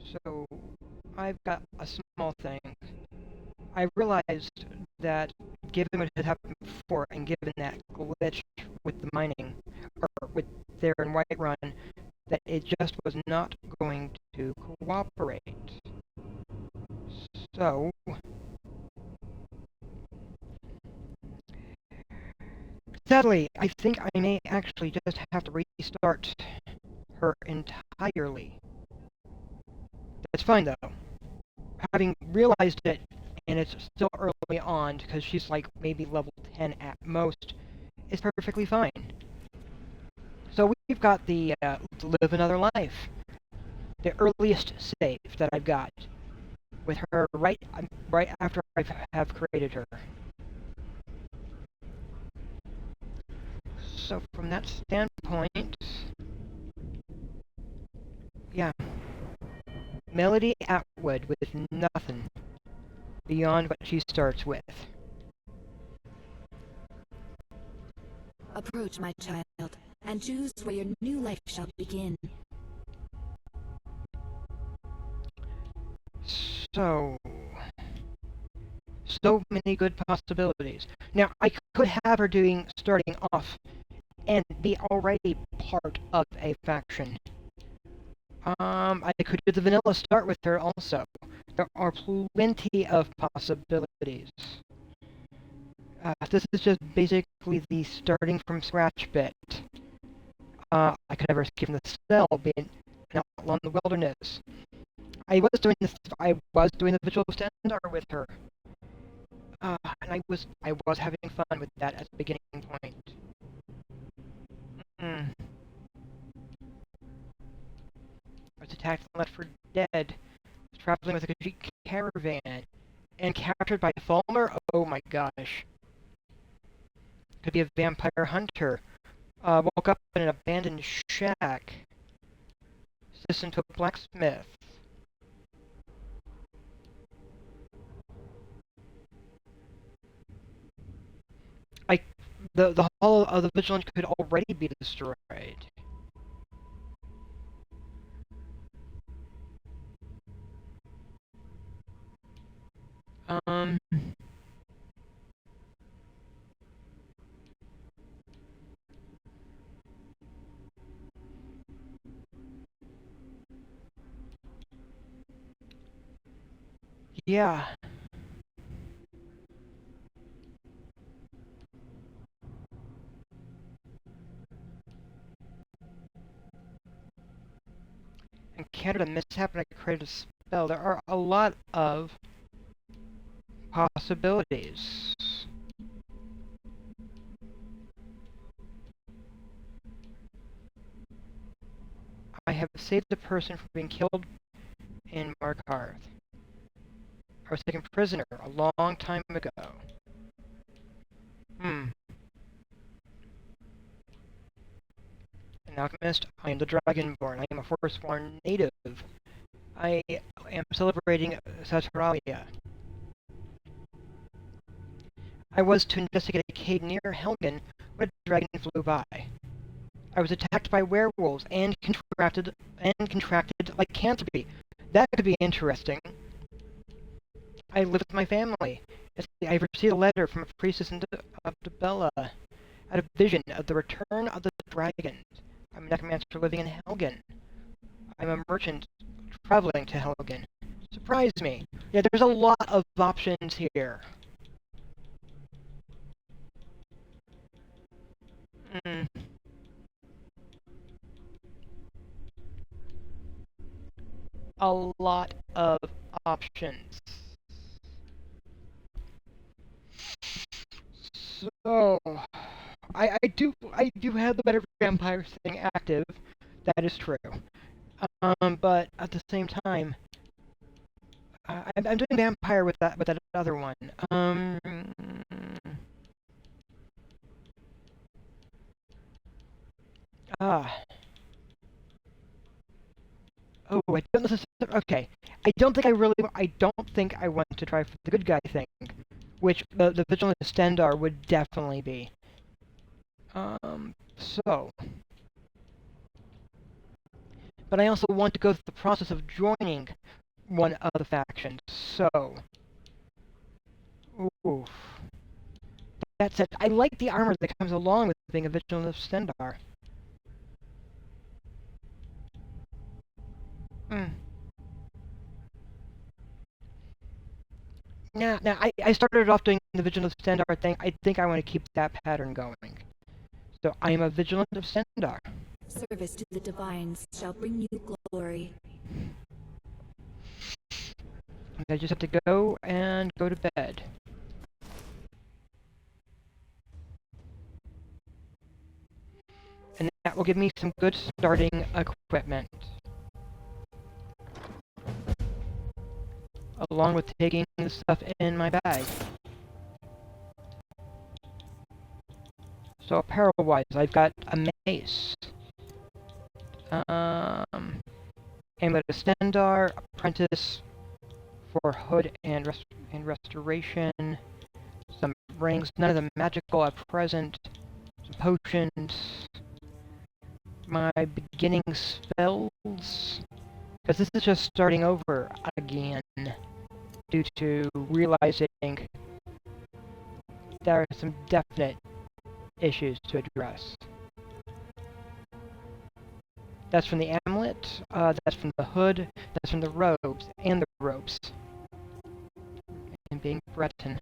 So, I've got a small thing. I realized that given what had happened before, and given that glitch with the mining, or with there in Whiterun, that it just was not going to cooperate. So, sadly, I think I may actually just have to restart her entirely. That's fine though. Having realized it, and it's still early on, because she's like maybe level 10 at most, is perfectly fine. So we've got the Live Another Life, the earliest save that I've got, with her right after I have created her. So from that standpoint, yeah, Melody Atwood with nothing beyond what she starts with. Approach, my child, and choose where your new life shall begin. So, so many good possibilities. Now, I could have her starting off and be already part of a faction. I could do the vanilla start with her also. There are plenty of possibilities. This is just basically the starting from scratch bit. I could have her skip the cell, being an outlaw in the wilderness. I was doing this. I was doing the visual Stendar with her, and I was having fun with that as a beginning point. Mm. I was attacked and left for dead, traveling with a complete caravan, and captured by Fulmer. Oh my gosh! Could be a vampire hunter. Woke up in an abandoned shack. Assistant to a blacksmith. I the hull of the Vigilant could already be destroyed. Um, yeah. Encountered a mishap and I created a spell. There are a lot of possibilities. I have saved a person from being killed in Markarth. I was taken prisoner a long time ago. Hmm. An alchemist, I am the Dragonborn. I am a Forsworn native. I am celebrating Saturnalia. I was to investigate a cave near Helgen when a dragon flew by. I was attacked by werewolves and contracted lycanthropy. That could be interesting. I live with my family. I received a letter from a priestess of Debella. I had a vision of the return of the dragon. I'm a necromancer living in Helgen. I'm a merchant traveling to Helgen. Surprise me. Yeah, there's a lot of options here. Mm, a lot of options. So, I do have the better vampire thing active. That is true. But at the same time, I'm doing vampire with that other one. Ah. Oh, I don't necessarily. Okay, I don't think I want to try for the good guy thing, which the Vigilant Stendar would definitely be. So but I also want to go through the process of joining one of the factions, so... Oof. That said, I like the armor that comes along with being a Vigilant of Stendar. Hmm. Now, I started off doing the Vigilant of Stendar thing. I think I want to keep that pattern going. So, I am a Vigilant of Stendar. Service to the divines shall bring you glory. I just have to go and go to bed. And that will give me some good starting equipment. Along with taking the stuff in my bag. So apparel-wise, I've got a mace. Amulet of Stendar, Apprentice for Hood and Restoration. Some rings, none of them magical at present. Some potions. My beginning spells. Because this is just starting over again. Due to realizing there are some definite issues to address. That's from the amulet, that's from the hood, that's from the robes, and the ropes. And being Breton.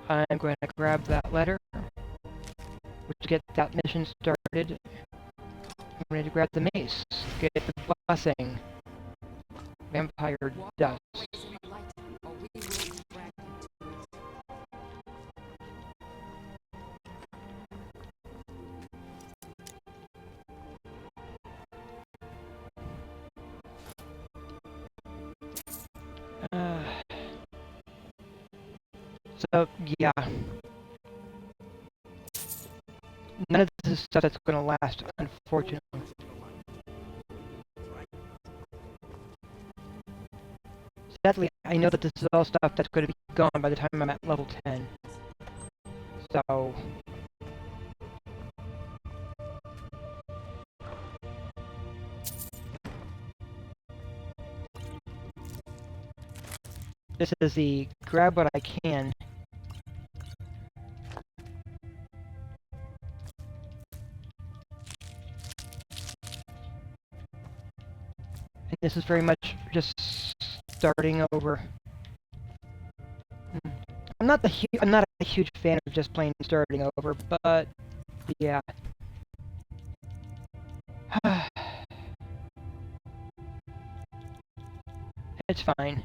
I'm going to grab that letter, which to get that mission started. I'm going to grab the mace, get the blessing. Vampire dust. So, yeah. None of this is stuff that's going to last, unfortunately. Sadly, I know that this is all stuff that's going to be gone by the time I'm at level 10. So... This is the grab what I can. And this is very much just starting over. I'm not a huge fan of just plain starting over, but yeah. It's fine.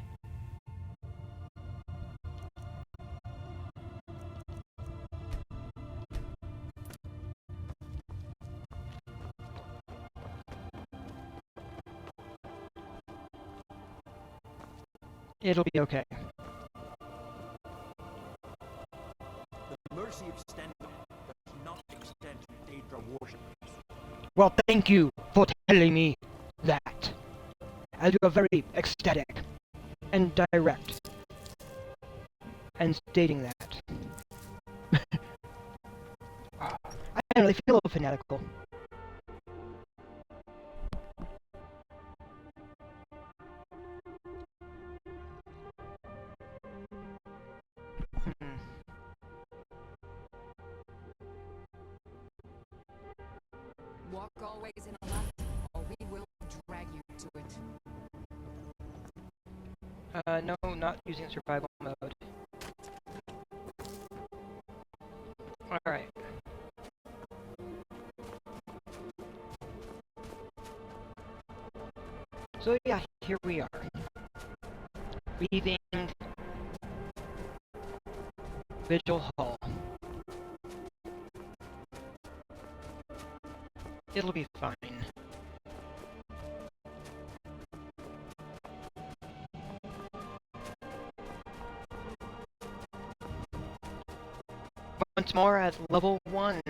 It'll be okay. The mercy of Stendar does not extend to Daedra worshippers. Well, thank you for telling me that. As you are very ecstatic and direct and stating that. I don't really feel a little fanatical. Walk always in a left, or we will drag you to it. No, not using survival mode. Alright. So yeah, here we are. Leaving Vigil Hall. It'll be fine. Once more at level 1.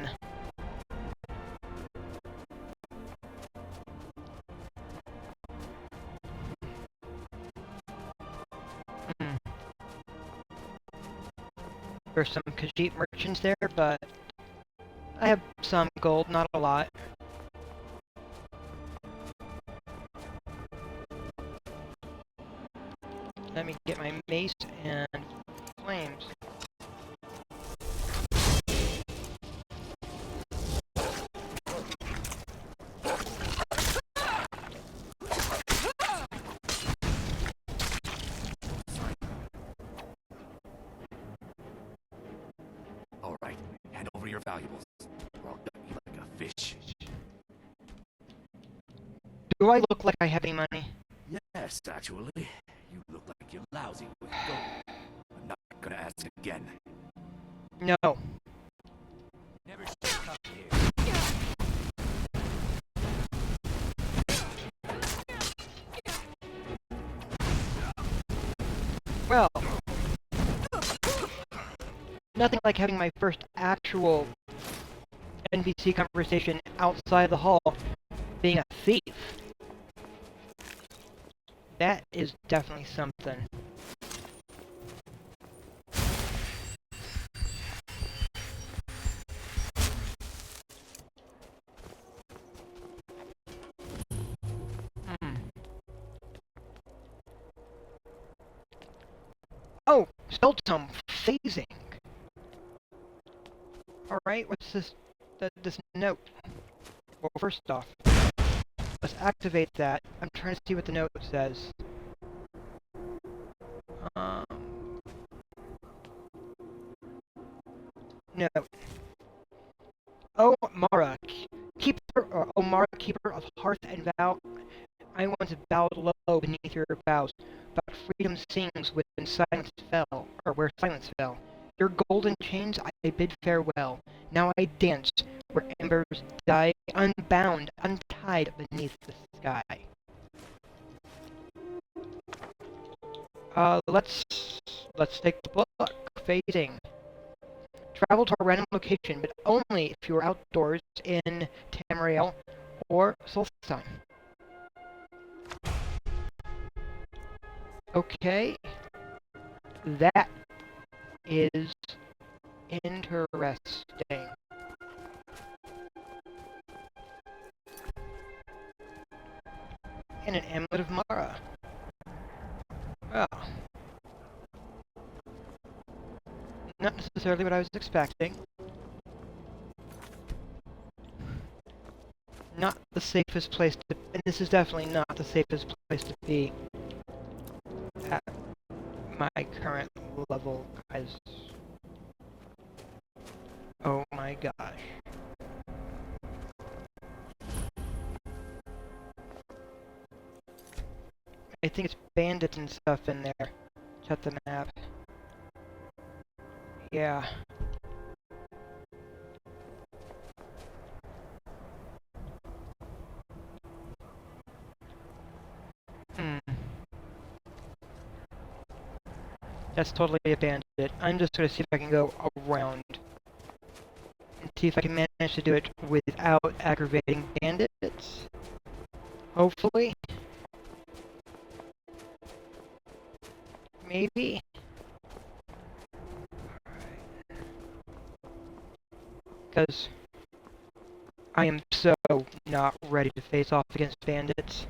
for some Khajiit merchants there, but I have some gold, not a lot. Let me get my mace and flames. All right, hand over your valuables, or I'll gut you like a fish. Do I look like I have any money? Yes, actually. You look like you're lousy with gold. I'm not gonna ask again. No. Never shut up here. Well, nothing like having my first actual NPC conversation outside the hall being a thief. That is definitely something. Oh, spell tome phasing. Alright, what's this this note? Well, first off, let's activate that. I'm trying to see what the note says. Note. Oh, Mara, Mara, keeper of hearth and vow, I once bowed low beneath your bows, but freedom sings when silence fell, or where silence fell. Your golden chains I bid farewell. Now I dance where embers die, unbound, untied beneath the sky. Let's take the book. Phasing. Travel to a random location, but only if you are outdoors in Tamriel or Solstheim. Okay. That is interesting. And an amulet of Mara. Well, not necessarily what I was expecting. Not the safest place to, and this is definitely not the safest place to be at my current level, guys. Oh my gosh. I think it's bandits and stuff in there. Check the map. Yeah. That's totally a bandit. I'm just gonna see if I can go around. And see if I can manage to do it without aggravating bandits. Hopefully. Maybe. Because I am so not ready to face off against bandits.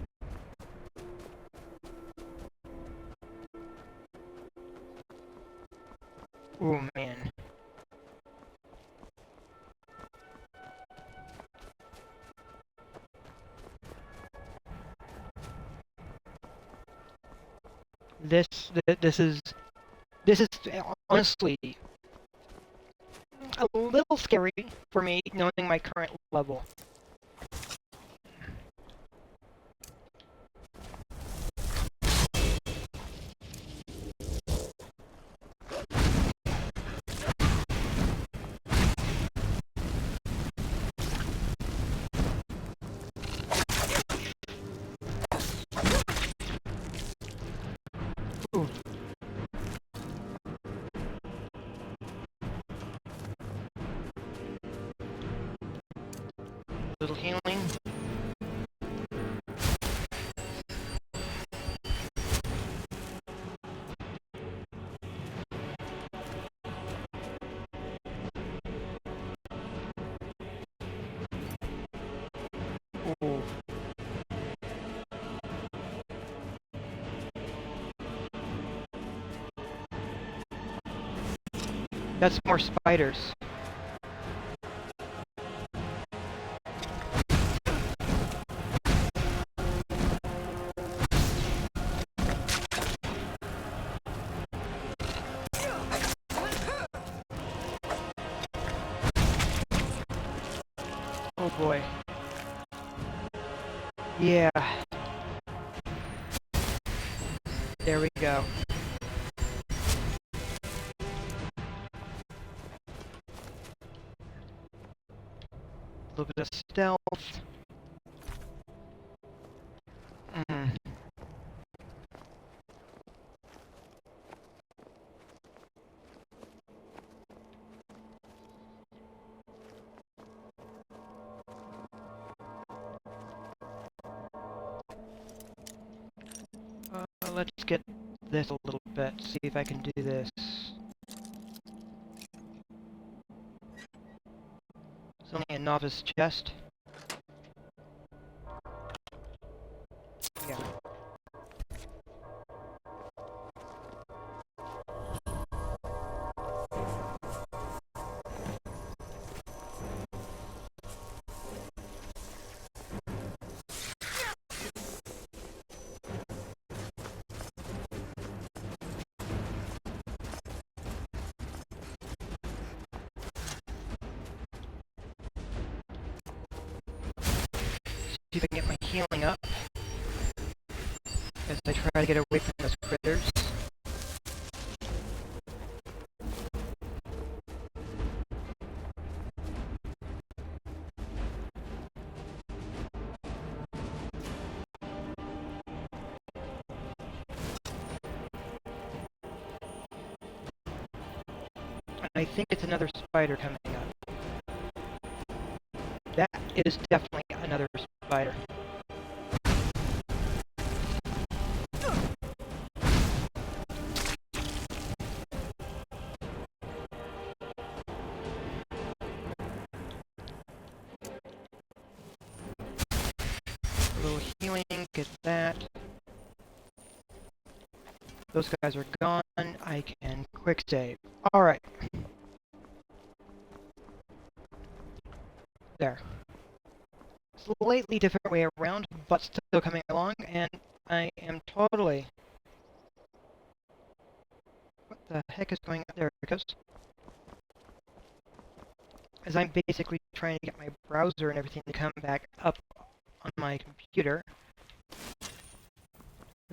Oh man. This is honestly a little scary for me, knowing my current level. Ooh. Little healing. That's more spiders. Oh boy. Yeah. There we go. A little bit of stealth. Let's get this a little bit, see if I can do this. It's only a novice chest. Yeah. See if I can get my healing up as I try to get away from those critters. I think it's another spider coming up. That is definitely another spider. A little healing, get that. Those guys are gone. I can quick save. Alright. There. Slightly different way around, but still coming along, and I am totally... What the heck is going on? There it goes. As I'm basically trying to get my browser and everything to come back up on my computer.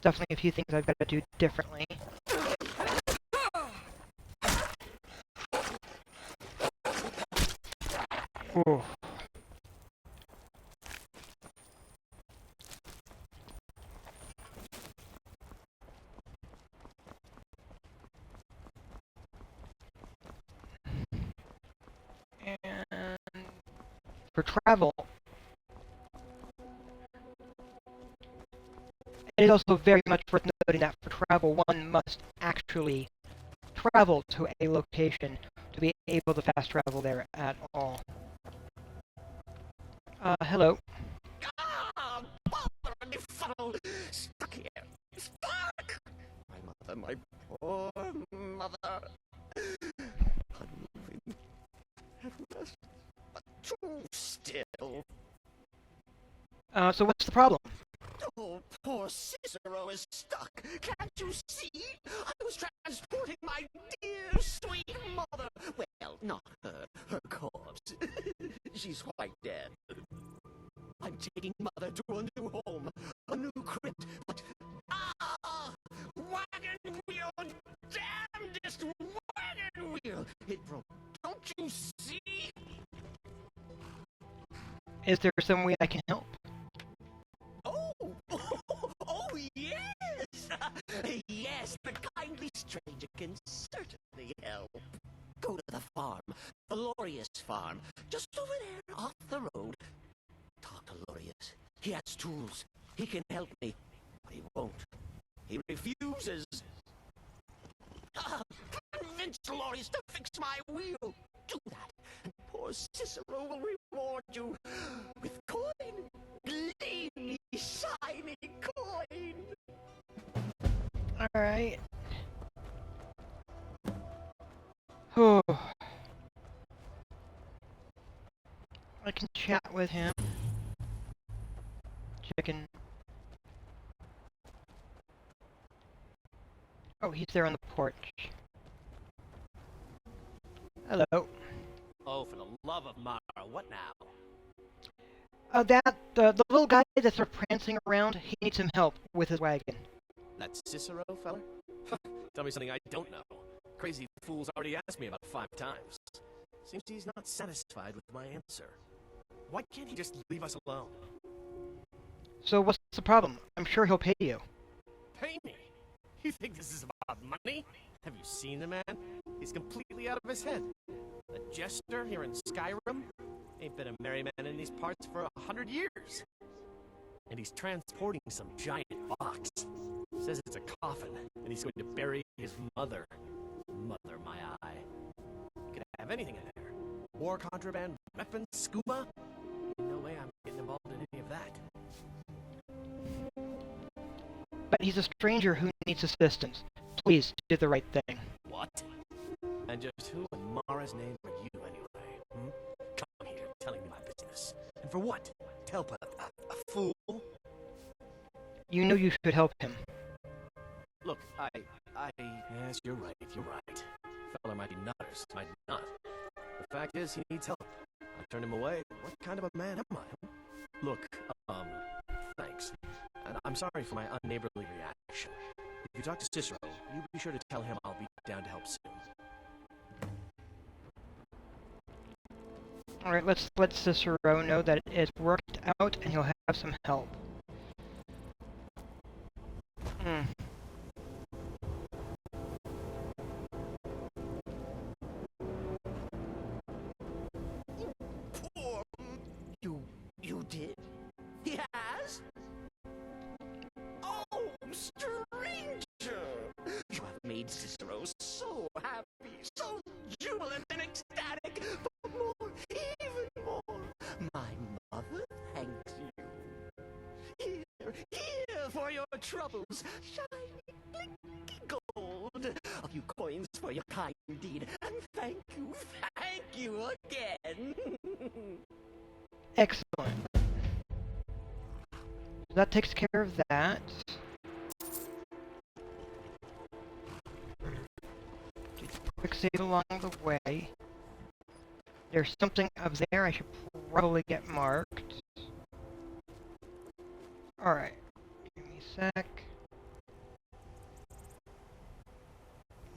Definitely a few things I've got to do differently. Ooh. And for travel, it is also very much worth noting that for travel, one must actually travel to a location to be able to fast travel there at all. Hello. Ah, bother and funnel! Stuck here! Stuck! My mother, my poor mother. Unmoving, helpless, but too still. So what's the problem? Oh, poor Cicero is stuck. Can't you see? I was transporting my dear, sweet mother. Well, not her. Her corpse. She's quite dead. I'm taking Mother to a new home, a new crypt, but... Ah! Wagon wheel! Damnedest wagon wheel! It broke. Don't you see? Is there some way I can help? Oh! Oh, yes! Yes, the kindly stranger can certainly help. Go to the farm, the Lorius farm, just over there off the road. Talk to Lorius. He has tools. He can help me. But he won't. He refuses. Convince Lorius to fix my wheel. Do that, and poor Cicero will reward you with coin. Gleamy, shiny coin. Alright. Oh. I can chat with him. Chicken. Oh, he's there on the porch. Hello. Oh, for the love of Mara, what now? The little guy that's sort of prancing around, he needs some help with his wagon. That Cicero feller? Tell me something I don't know. Crazy fool's already asked me about 5 times. Seems he's not satisfied with my answer. Why can't he just leave us alone? So what's the problem? I'm sure he'll pay you. Pay me? You think this is about money? Have you seen the man? He's completely out of his head. A jester here in Skyrim? Ain't been a merry man in these parts for 100 years. And he's transporting some giant box. Says it's a coffin, and he's going to bury his mother. Mother, my eye. You could have anything in there. War contraband, weapons, scuba. No way I'm getting involved in any of that. But he's a stranger who needs assistance. Please do the right thing. What? And just who in Mara's name are you, anyway? Come here, telling me my business. And for what? To help a fool? You know you should help him. Look, yes, you're right. Feller might be nutters, might not. The fact is, he needs help. I turned him away. What kind of a man am I? Look, thanks. And I'm sorry for my unneighborly reaction. If you talk to Cicero, you be sure to tell him I'll be down to help soon. Alright, let's let Cicero know that it's worked out and he'll have some help. Poor... You did? He has? Oh, stranger! You have made Cicero so happy, so jubilant and ecstatic, but more, even more, my mother thanks you. Here for your troubles, shiny, blinky gold. A few coins for your kind deed, and thank you again. Excellent. That takes care of that. Quick save along the way. There's something up there I should probably get marked. Alright. Give me a sec.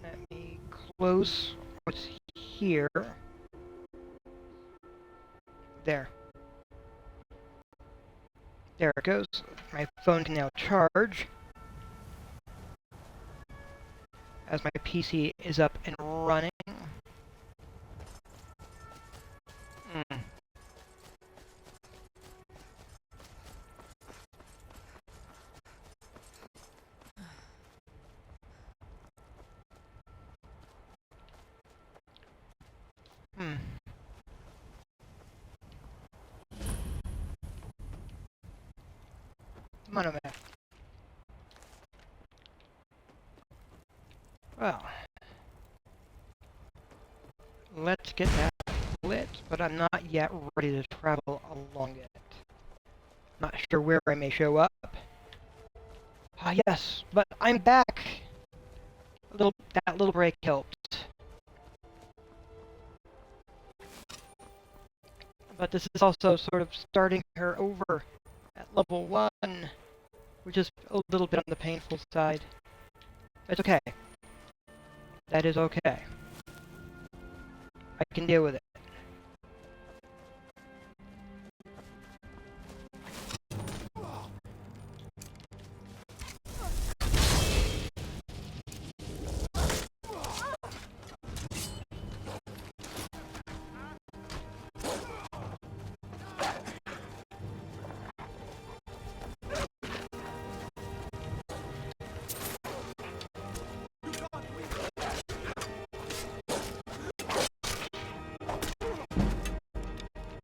Let me close what's here. There. There it goes. My phone can now charge. As my PC is up and running. Come on, man. Well, let's get that lit, but I'm not yet ready to travel along it. Not sure where I may show up. Ah, yes, but I'm back. That little break helped. But this is also sort of starting her over at level 1, which is a little bit on the painful side. It's okay. That is okay. I can deal with it.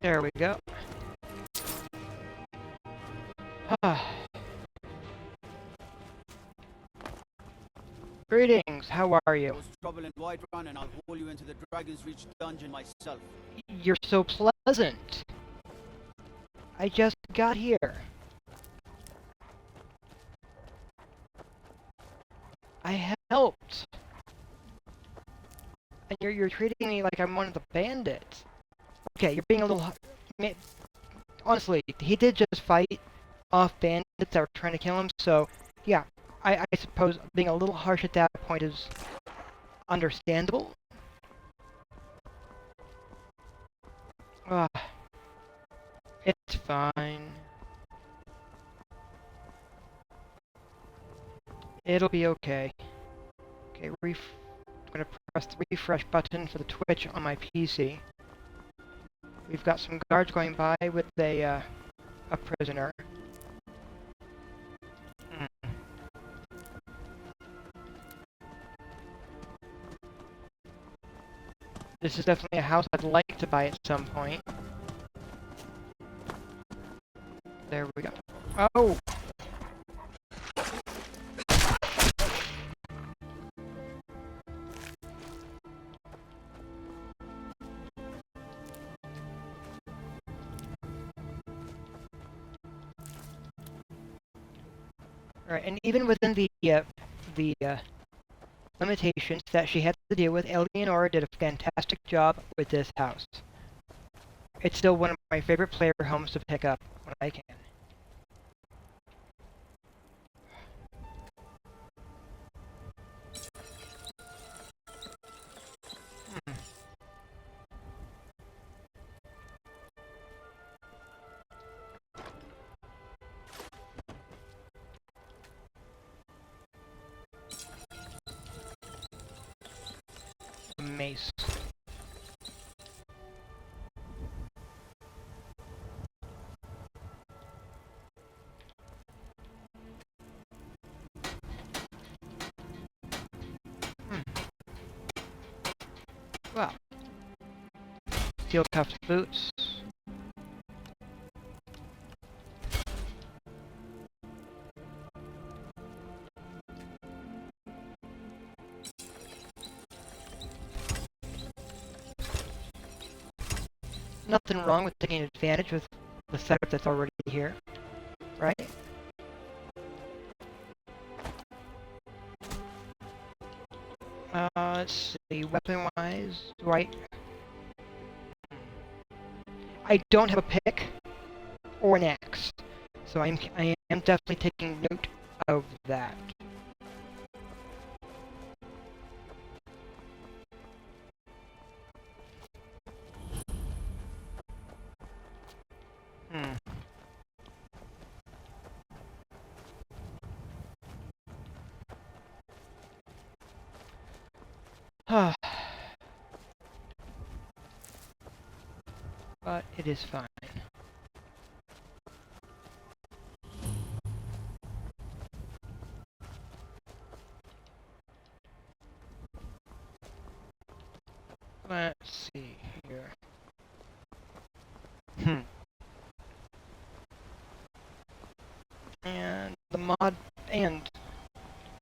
There we go. Greetings, how are you? Cause trouble in Whiterun and I'll haul you into the Dragon's Reach dungeon myself. You're so pleasant. I just got here. I helped. And you're treating me like I'm one of the bandits. Okay, you're being a little... Honestly, he did just fight off bandits that were trying to kill him, so yeah, I suppose being a little harsh at that point is understandable. It's fine. It'll be okay. Okay, I'm gonna press the refresh button for the Twitch on my PC. We've got some guards going by with a prisoner. This is definitely a house I'd like to buy at some point. There we go. Oh! Alright, and even within the limitations that she had to deal with, Eleonora did a fantastic job with this house. It's still one of my favorite player homes to pick up when I can. Mace. Well, steel cuffed boots. Nothing wrong with taking advantage of the setup that's already here, right? Let's see, weapon-wise, right? I don't have a pick or an axe, so I am definitely taking note of that. But it is fine. Let's see here. And the mod and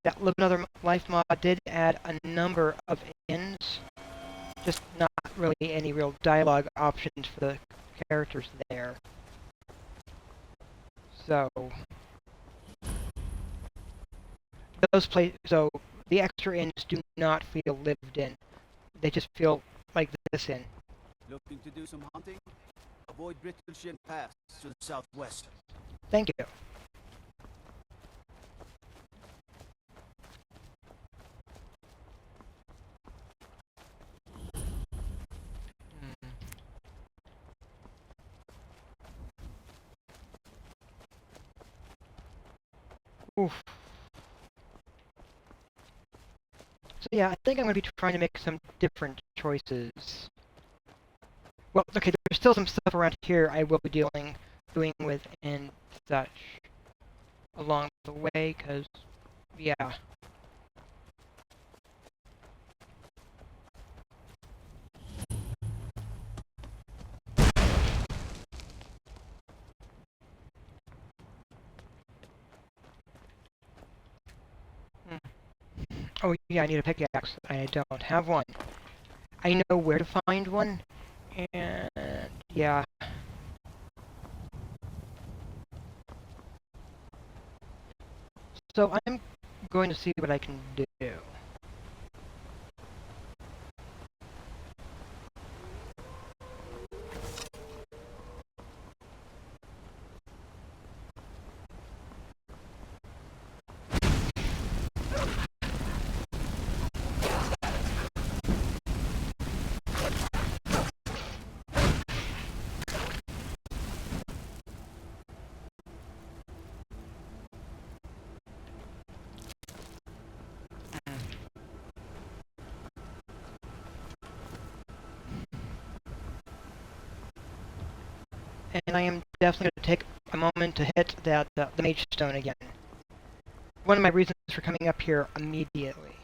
that Live Another Life mod did add a number of inns, just not really any real dialogue options for the characters there. So so the extra inns do not feel lived in. They just feel like this inn. Looking to do some hunting? Avoid Brittleshin Pass to the southwest. Thank you. Oof. So yeah, I think I'm going to be trying to make some different choices. Well, okay, there's still some stuff around here I will be doing with and such along the way, because, yeah. Oh yeah, I need a pickaxe. I don't have one. I know where to find one, and yeah. So I'm going to see what I can do. And I am definitely going to take a moment to hit the Mage Stone again. One of my reasons for coming up here immediately.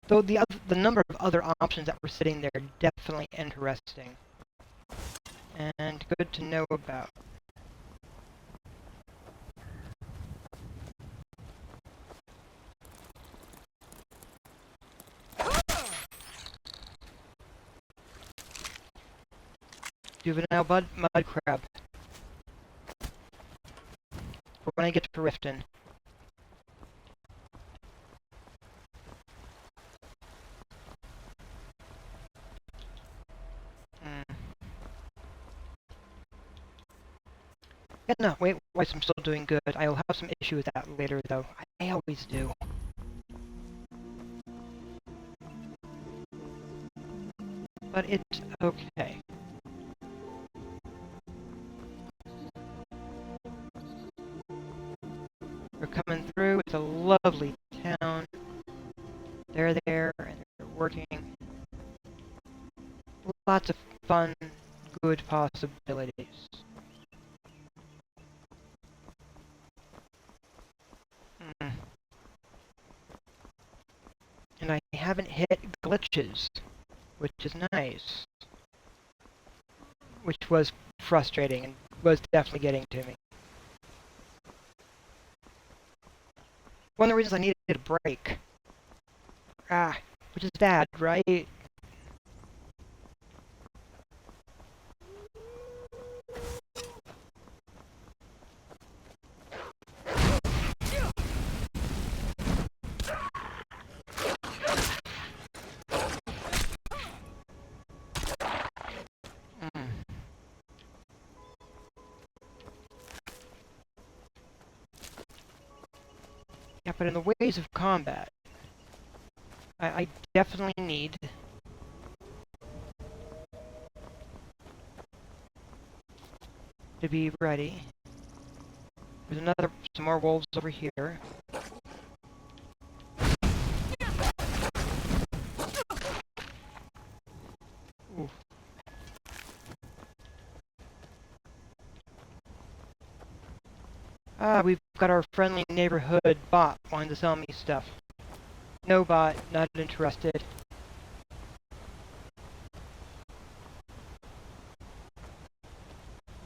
Though the number of other options that were sitting there definitely interesting. And good to know about. Juvenile mud crab. For when I get to Riften. Yeah, no, wait, I'm still doing good. I'll have some issue with that later, though. I always do. But it's okay. We're coming through. It's a lovely town. They're there, and they're working. Lots of fun, good possibilities. And I haven't hit glitches, which is nice. Which was frustrating and was definitely getting to me. One of the reasons I needed a break. Which is bad, right? Yeah, but in the ways of combat, I definitely need to be ready. There's some more wolves over here. Oof. We've got our friendly neighborhood bot wanting to sell me stuff. No bot, not interested.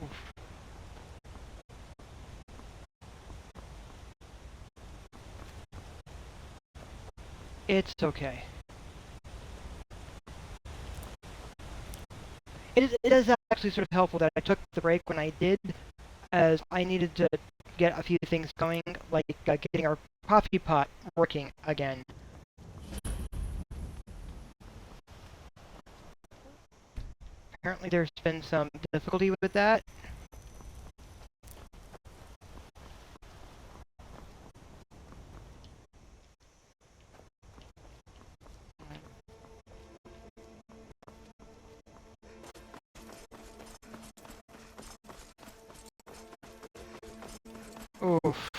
Oof. It's okay. It is actually sort of helpful that I took the break when I did, as I needed to get a few things going, like getting our coffee pot working again. Apparently there's been some difficulty with that. Oof.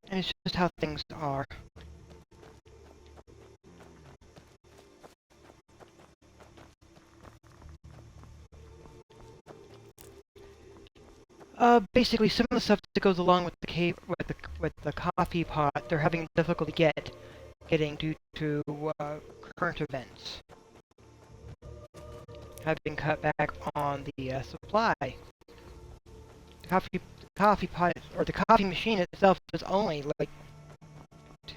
And it's just how things are. Basically, some of the stuff that goes along with the coffee pot, they're having difficulty get. getting due to current events. Having cut back on the supply. The coffee pot, or the coffee machine itself is only like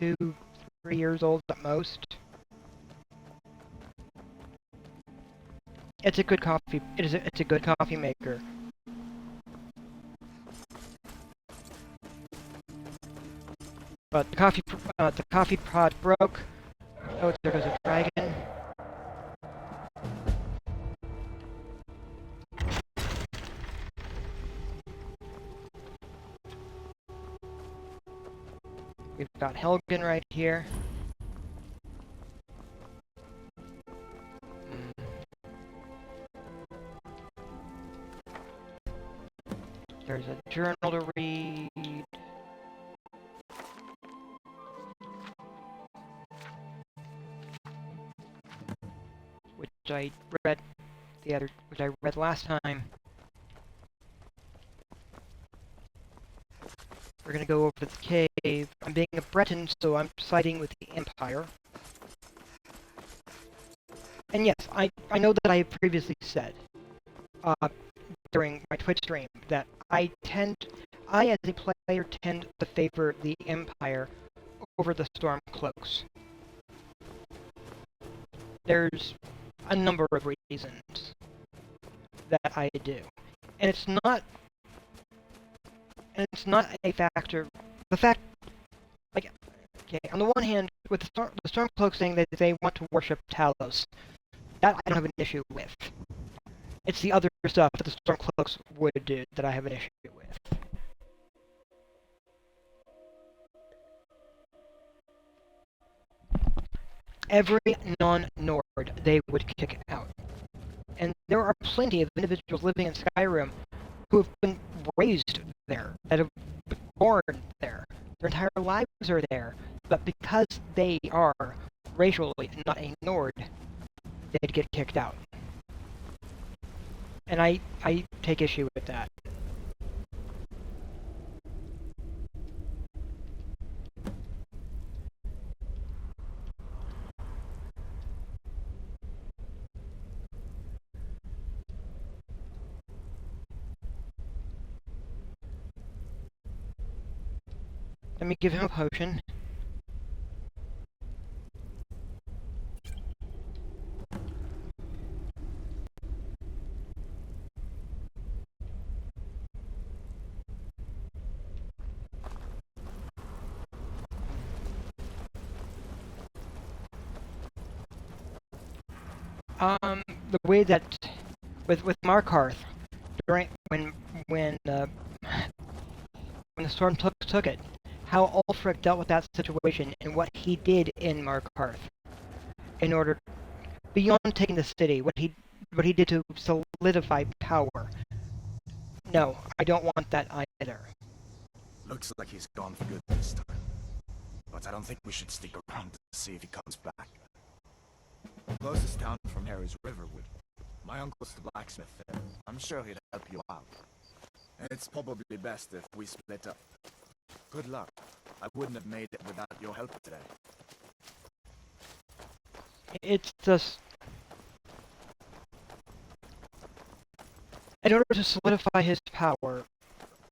2-3 years old at most. It's a good coffee. It's a good coffee maker. But the coffee pot broke. Oh, there goes a dragon. We've got Helgen right here. There's a journal to read. Which I read last time. We're gonna go over to the cave. I'm being a Breton, so I'm siding with the Empire. And yes, I know that I have previously said, during my Twitch stream, that I as a player tend to favor the Empire over the Stormcloaks. There's a number of reasons that I do. And it's not a factor. The fact, like, okay, on the one hand, with the Stormcloaks saying that they want to worship Talos, that I don't have an issue with. It's the other stuff that the Stormcloaks would do that I have an issue with. Every non-Nord they would kick out. And there are plenty of individuals living in Skyrim who have been raised there, that have been born there. Their entire lives are there. But because they are racially not a Nord, they'd get kicked out. And I take issue with that. Let me give him a potion. The way that with Markarth, during when the storm took it, how Ulfric dealt with that situation and what he did in Markarth in order, beyond taking the city, what he did to solidify power. No, I don't want that either. Looks like he's gone for good this time. But I don't think we should stick around to see if he comes back. The closest town from here is Riverwood. My uncle's the blacksmith there. I'm sure he'd help you out. It's probably best if we split up. Good luck. I wouldn't have made it without your help today. It's just, in order to solidify his power,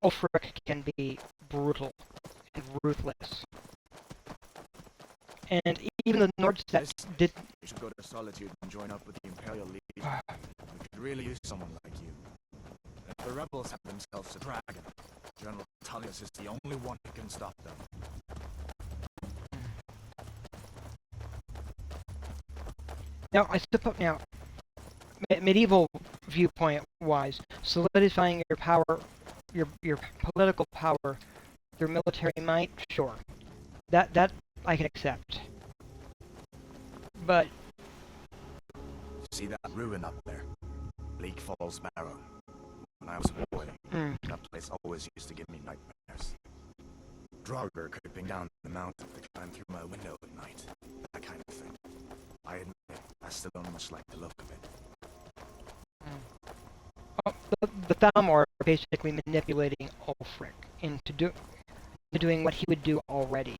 Ulfric can be brutal and ruthless. And even the Nords that did... You should go to Solitude and join up with the Imperial Legion. We could really use someone like you. If the rebels have themselves a dragon, General Tullius is the only one who can stop them. Now, I suppose, medieval viewpoint-wise, solidifying your power, your political power, your military might, sure. That I can accept. But... See that ruin up there? Bleak Falls Barrow. When I was a boy, that place always used to give me nightmares. Draugr creeping down the mountain to climb through my window at night. That kind of thing. I admit, I still don't much like the look of it. Well, the Thalmor are basically manipulating Ulfric into doing what he would do already.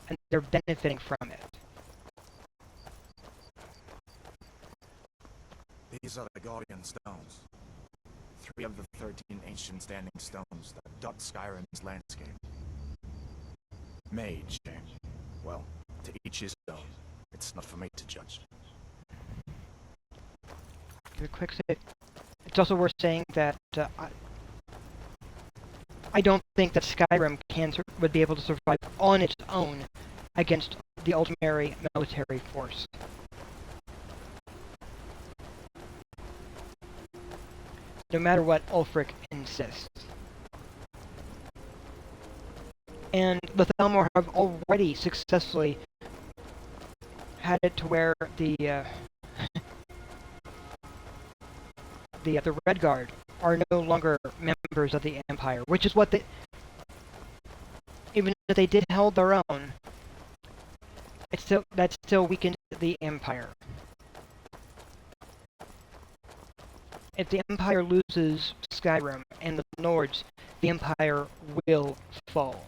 and they're benefiting from it. These are the Guardian Stones. 3 of the 13 ancient standing stones that dot Skyrim's landscape. Mage, eh? Well, to each his own. It's not for me to judge. Give a quick save. It's also worth saying that I don't think that Skyrim would be able to survive on its own against the Ultimary military force. No matter what Ulfric insists. And the Thalmor have already successfully had it to where the Redguard are no longer members of the Empire, which is what even if they did hold their own, that still weakened the Empire. If the Empire loses Skyrim and the Nords, the Empire will fall.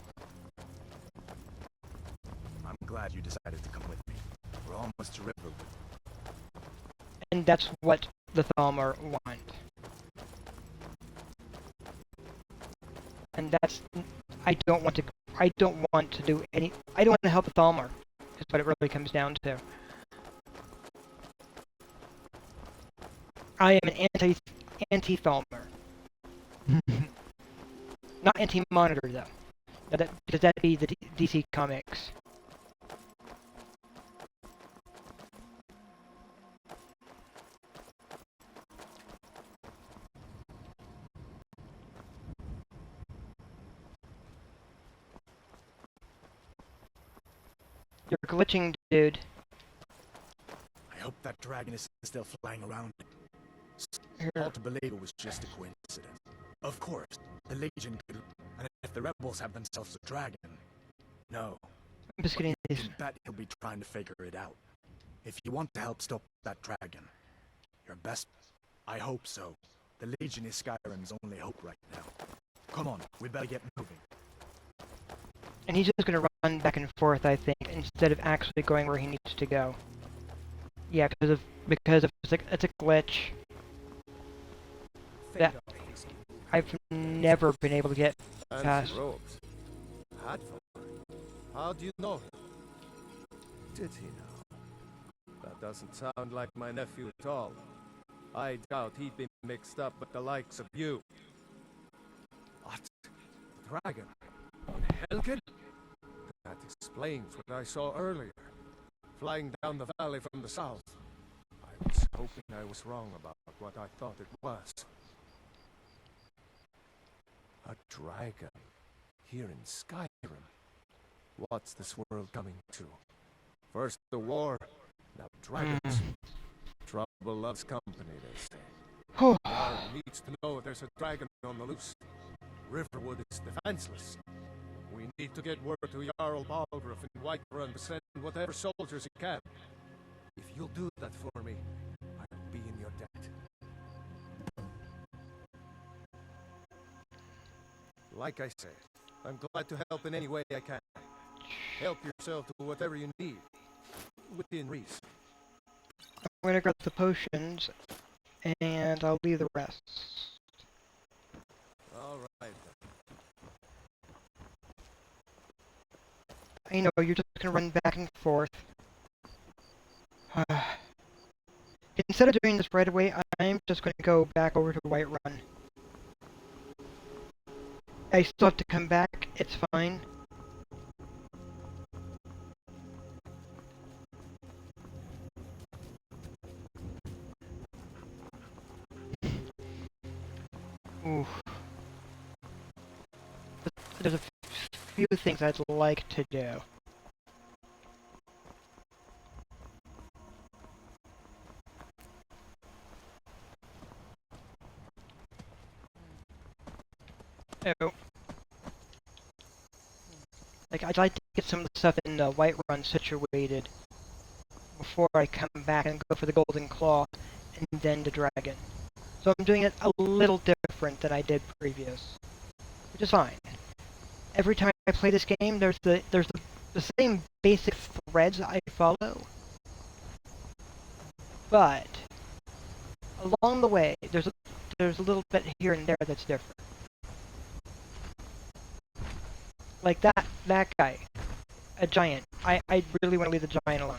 I'm glad you decided to come with me. We're almost to Riverwood. And that's what the Thalmor want. And that's I don't want to do any I don't want to help the Thalmor. Is what it really comes down to. I am an anti-Thalmor. Not anti-Monitor though. Because that'd be the DC Comics. You're glitching, dude. I hope that dragon is still flying around. Here. All to believe it was just a coincidence. Of course, the Legion could, and if the rebels have themselves a dragon. No. I'm just getting You these. can bet he'll be trying to figure it out. If you want to help stop that dragon, your best. I hope so. The Legion is Skyrim's only hope right now. Come on, we better get moving. And he's just gonna run back and forth, I think, instead of actually going where he needs to go. Yeah, because of it's a glitch. That I've never been able to get past. Robes. Atwood. How do you know him? Did he know? That doesn't sound like my nephew at all. I doubt he'd be mixed up with the likes of you. What? Dragon? Helgen? That explains what I saw earlier. Flying down the valley from the south. I was hoping I was wrong about what I thought it was. A dragon. Here in Skyrim. What's this world coming to? First the war, now dragons. Trouble loves company, they say. Whew. Jarl needs to know there's a dragon on the loose. Riverwood is defenseless. We need to get word to Jarl Balgruuf in Whiterun to send whatever soldiers he can. If you'll do that for me, I'll be in your debt. Like I said, I'm glad to help in any way I can. Help yourself to whatever you need, within reason. I'm gonna grab the potions, and I'll leave the rest. All right. I know, you're just gonna run back and forth. Instead of doing this right away, I'm just gonna go back over to Whiterun. I still have to come back, it's fine. Oof. There's a few things I'd like to do. Oh. Like, I'd like to get some of the stuff in Whiterun situated before I come back and go for the Golden Claw and then the Dragon. So I'm doing it a little different than I did previous, which is fine. Every time I play this game, there's the the same basic threads I follow, but along the way, there's a little bit here and there that's different. Like that guy, a giant. I really want to leave the giant alone.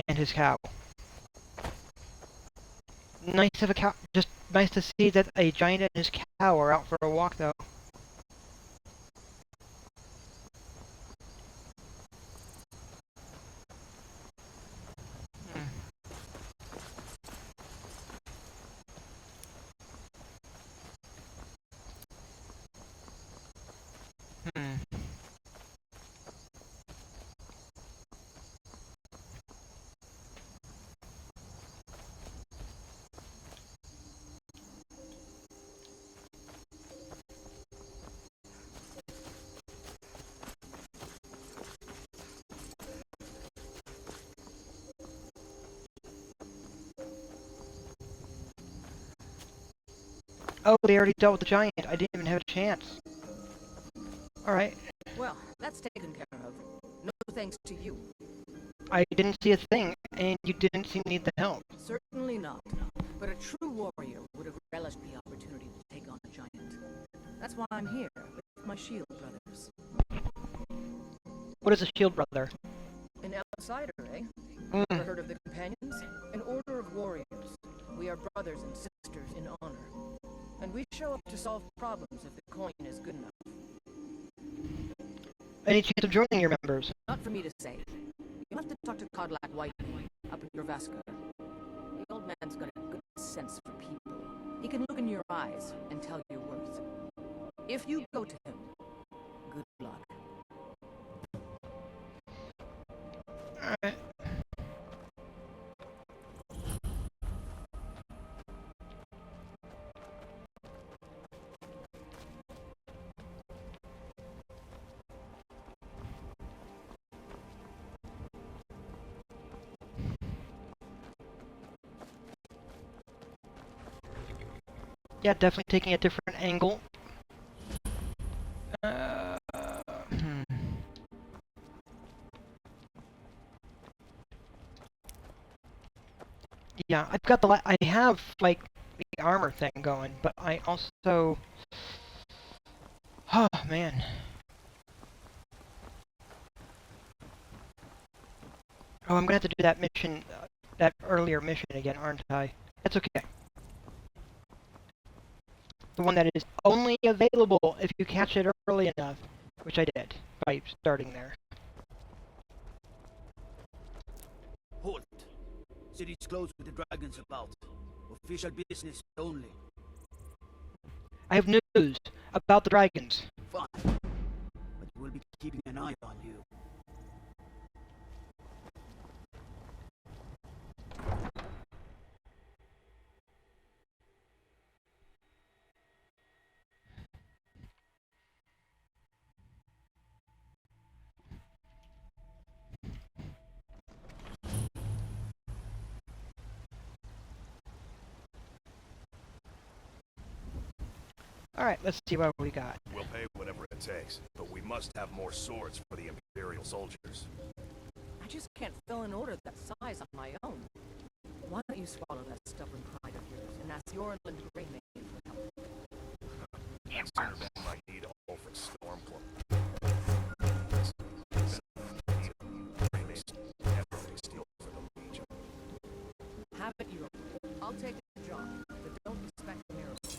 And his cow. Nice to have a cow. Just nice to see that a giant and his cow are out for a walk, though. Hmm. Oh, they already dealt with the giant. I didn't even have a chance. Alright. Well, that's taken care of. No thanks to you. I didn't see a thing, and you didn't seem to need the help. Certainly not. But a true warrior would have relished the opportunity to take on a giant. That's why I'm here, with my shield brothers. What is a shield brother? An outsider, eh? Mm. Ever heard of the companions? An order of warriors. We are brothers and sisters in honor. And we show up to solve problems if the coin is good enough. Any chance of joining your members? Not for me to say. You'll have to talk to Codlac Whitening up in Gervaska. The old man's got a good sense for people. He can look in your eyes and tell your worth. If you go to him, good luck. Alright. Yeah, definitely taking a different angle. Hmm. Yeah, I've got I have, like, the armor thing going, but I also... Oh, man. Oh, I'm gonna have to do that mission, that earlier mission again, aren't I? That's okay. The one that is only available if you catch it early enough, which I did, by starting there. Halt! City's closed with the dragons about. Official business only. I have news about the dragons. Fine. But we'll be keeping an eye on you. Alright, let's see what we got. We'll pay whatever it takes, but we must have more swords for the Imperial soldiers. I just can't fill an order that size on my own. Why don't you swallow that stubborn pride of yours and ask your Inland Greymaid for help? Servant might need all for Stormcloak. Have it your way. I'll take the job, but don't expect miracles.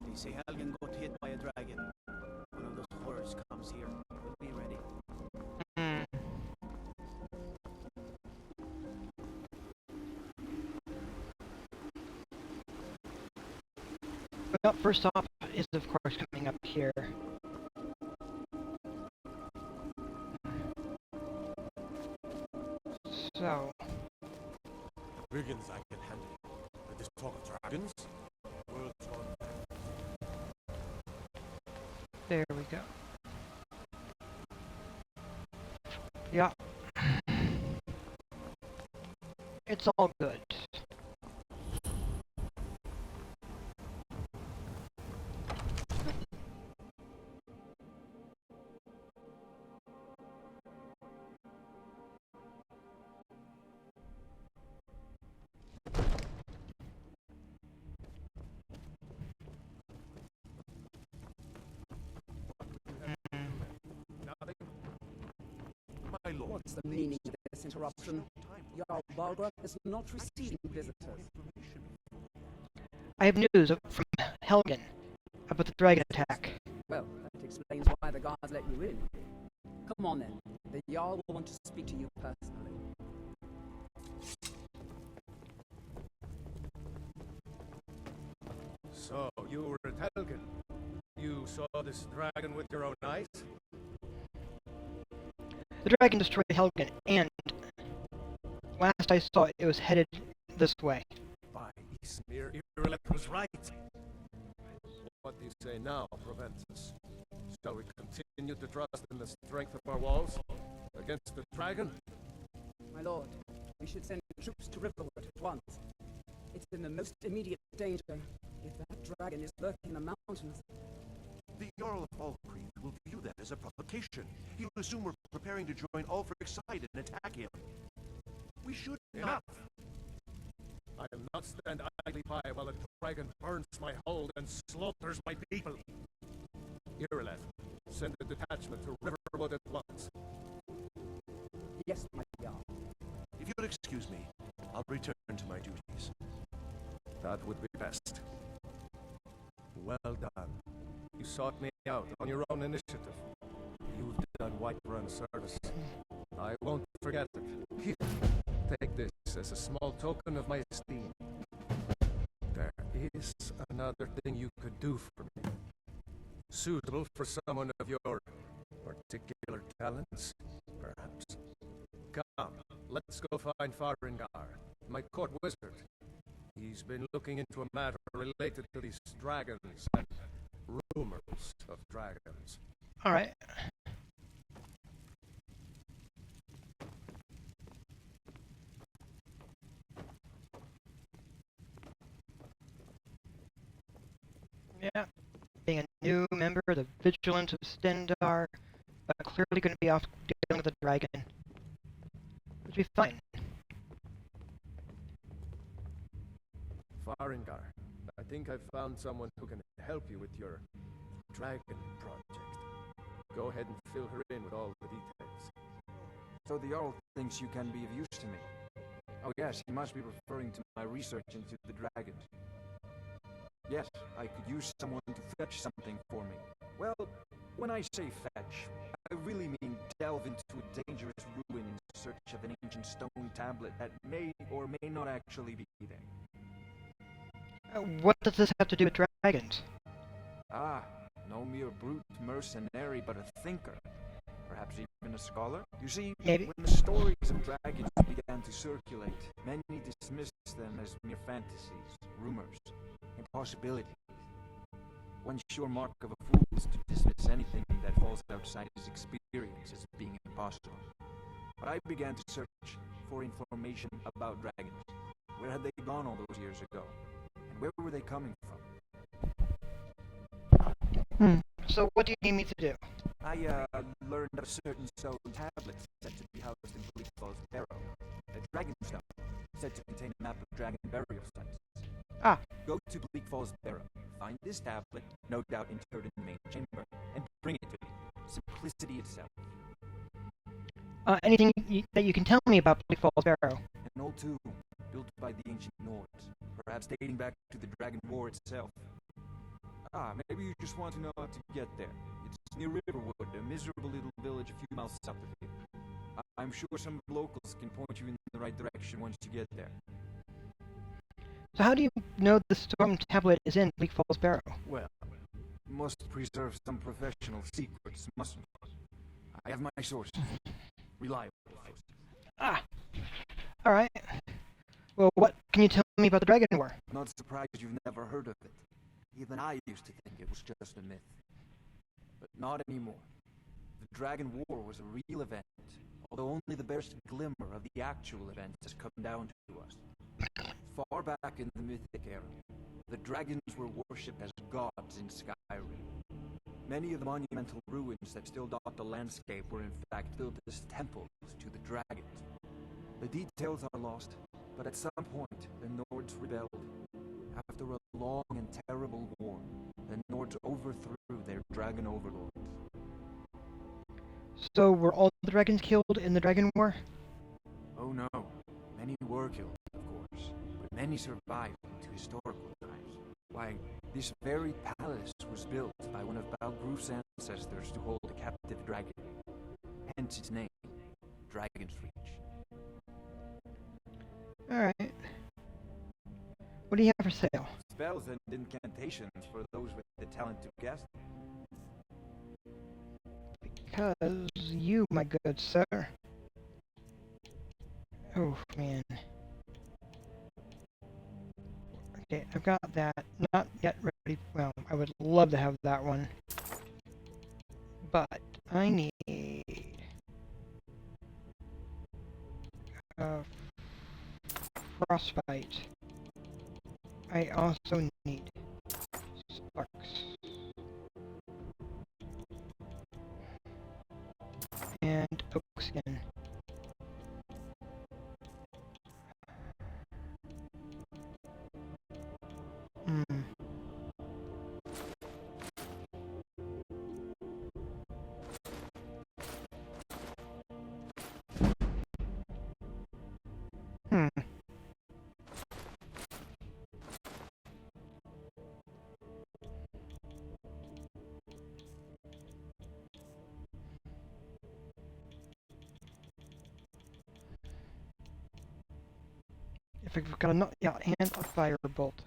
They say Helgen got hit by a dragon. One of those horrors comes here. We'll be ready. Hmm. Well, first off is, of course, coming up here. So, Brigands I can handle. But this talk of dragons? World one. there we go. It's all good. Nothing? My lord. What's the meaning of this interruption? Jarl Balgruuf is not receiving visitors. I have news from Helgen about the dragon attack. Well, that explains why the guards let you in. Come on then. The Jarl will want to speak to you personally. So, you were at Helgen. You saw this dragon with your own eyes? The dragon destroyed Helgen, and last I saw it was headed this way. By Ismir, Irileth was right. What do you say now, Proventus? Shall we continue to trust in the strength of our walls against the dragon? My lord, we should send troops to Riverwood at once. It's in the most immediate danger. If that dragon is lurking in the mountains... The Jarl of Falkreath will view that as a provocation. He'll assume we're preparing to join Ulfric's side and attack him. We should not... I will not stand idly by while a dragon burns my hold and slaughters my people. Irileth, send a detachment to Riverwood at once. Yes, my Jarl. If you'll excuse me, I'll return to my duties. That would be best. Well done. You sought me out on your own initiative. You've done Whiterun service. I won't forget it. Here, take this as a small token of my esteem. There is another thing you could do for me. Suitable for someone of your particular talents, perhaps. Come, let's go find Faringar, my court wizard. He's been looking into a matter related to these dragons and rumors of dragons. Alright. Yeah. Being a new member of the Vigilant of Stendar, but clearly going to be off dealing with the dragon. Which will be fine. Faringar, I think I've found someone who can help you with your dragon project. Go ahead and fill her in with all the details. So the Jarl thinks you can be of use to me. Oh yes, he must be referring to my research into the dragons. Yes, I could use someone to fetch something for me. Well, when I say fetch, I really mean delve into a dangerous ruin in search of an ancient stone tablet that may or may not actually be there. What does this have to do with dragons? Ah, no mere brute mercenary, but a thinker. Perhaps even a scholar? You see, Maybe. when the stories of dragons began to circulate, many dismissed them as mere fantasies, rumors, impossibilities. One sure mark of a fool is to dismiss anything that falls outside his experience as being impossible. But I began to search for information about dragons. Where had they gone all those years ago? And where were they coming from? So what do you need me to do? I learned of a certain stone tablet said to be housed in Bleak Falls Barrow. A dragon stone said to contain a map of dragon burial sites. Ah. Go to Bleak Falls Barrow, find this tablet, no doubt interred in the main chamber, and bring it to me. Simplicity itself. Anything that you can tell me about Bleak Falls Barrow? An old tomb, built by the ancient Nords, perhaps dating back to the Dragon War itself. Ah, maybe you just want to know how to get there. It's near Riverwood, a miserable little village a few miles south of here. I'm sure some locals can point you in the right direction once you get there. So how do you know the storm tablet is in Bleak Falls Barrow? Well, must preserve some professional secrets, mustn't we? I have my sources. Reliable sources. Ah. Alright. Well, what can you tell me about the Dragon War? Not surprised you've never heard of it. Even I used to think it was just a myth. But not anymore. The Dragon War was a real event, although only the barest glimmer of the actual event has come down to us. Far back in the Mythic era, the dragons were worshipped as gods in Skyrim. Many of the monumental ruins that still dot the landscape were in fact built as temples to the dragons. The details are lost, but at some point the Nords rebelled. After a long and terrible war, the Nords overthrew their dragon overlords. So were all the dragons killed in the Dragon War? Oh no, many were killed, of course, but many survived into historical times. Why, this very palace was built by one of Balgruf's ancestors to hold a captive dragon. Hence its name, Dragon's Reach. Alright. What do you have for sale? Spells and incantations for those with the talent to guess. Because you, my good sir. Oh, man. Okay, I've got that. Not yet ready. Well, I would love to have that one. But I need frostbite. I also need sparks. And oak skin. If I've got enough, yeah, and a fire bolt.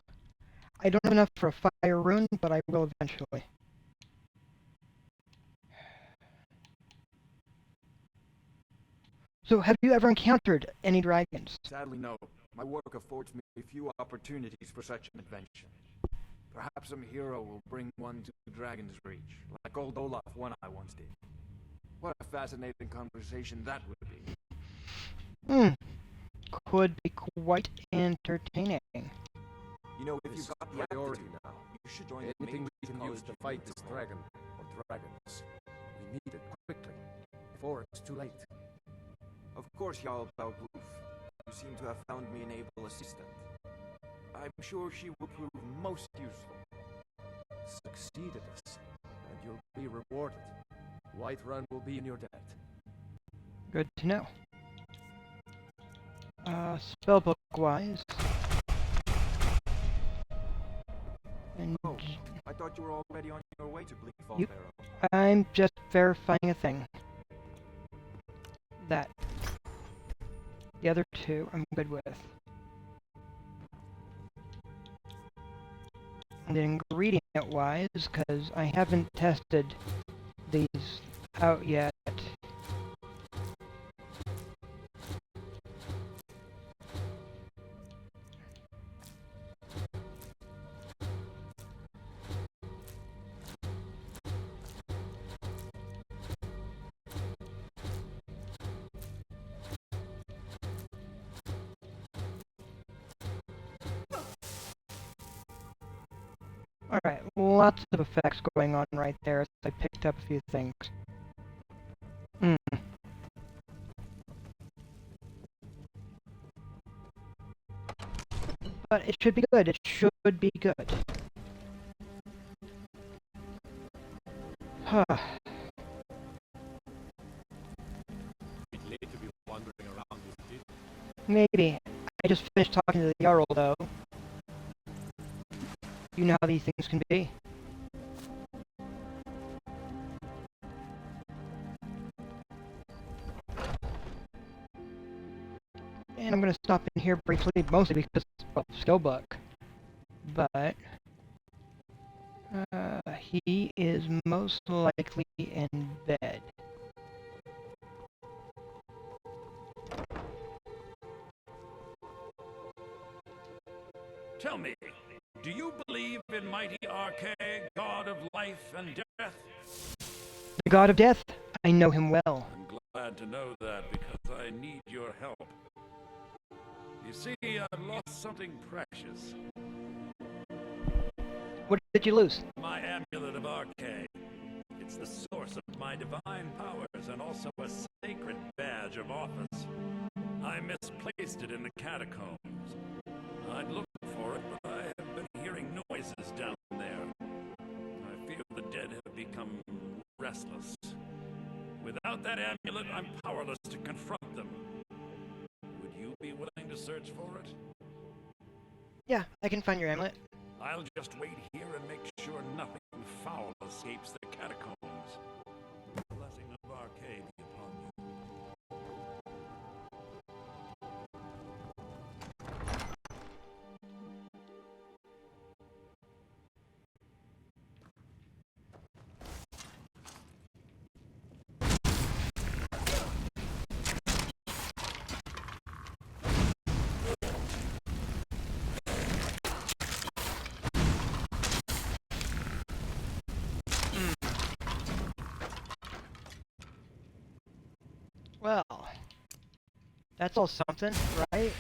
I don't have enough for a fire rune, but I will eventually. So, have you ever encountered any dragons? Sadly, no. My work affords me few opportunities for such an adventure. Perhaps some hero will bring one to Dragon's Reach, like old Olaf one I once did. What a fascinating conversation that would be. Could be quite entertaining. You know, if you've got the priority aptitude now, you should join anything the we can use to fight this dragon, or dragons, we need it quickly, before it's too late. Of course, Jarl Balgruf. You seem to have found me an able assistant. I'm sure she will prove most useful. Succeed at this, and you'll be rewarded. Whiterun will be in your debt. Good to know. Spellbook-wise... And I thought you were already on your way to Bleakfall Barrow. I'm just verifying a thing. That. The other two I'm good with. And then ingredient-wise, because I haven't tested these out yet. Alright, lots of effects going on right there, so I picked up a few things. But it should be good, it should be good. Huh. We'd need to be wandering around this deep. Maybe. I just finished talking to the Jarl, though. You know how these things can be. And I'm going to stop in here briefly, mostly because, well, skill book. But he is most likely in bed. Tell me, do you believe in mighty archaic god of life and death? The god of death? I know him well. I'm glad to know that because I need your help. You see, I've lost something precious. What did you lose? My amulet of Arche. It's the source of my divine powers and also a sacred badge of office. I misplaced it in the catacombs. I'd looked for it, but I have been hearing noises down there. I fear the dead have become restless. Without that amulet, I'm powerless to confront them. Would you be willing to search for it? Yeah, I can find your amulet. I'll just wait here and make sure nothing foul escapes the catacombs. The blessing of Arche be upon you. Well, that's all something, right?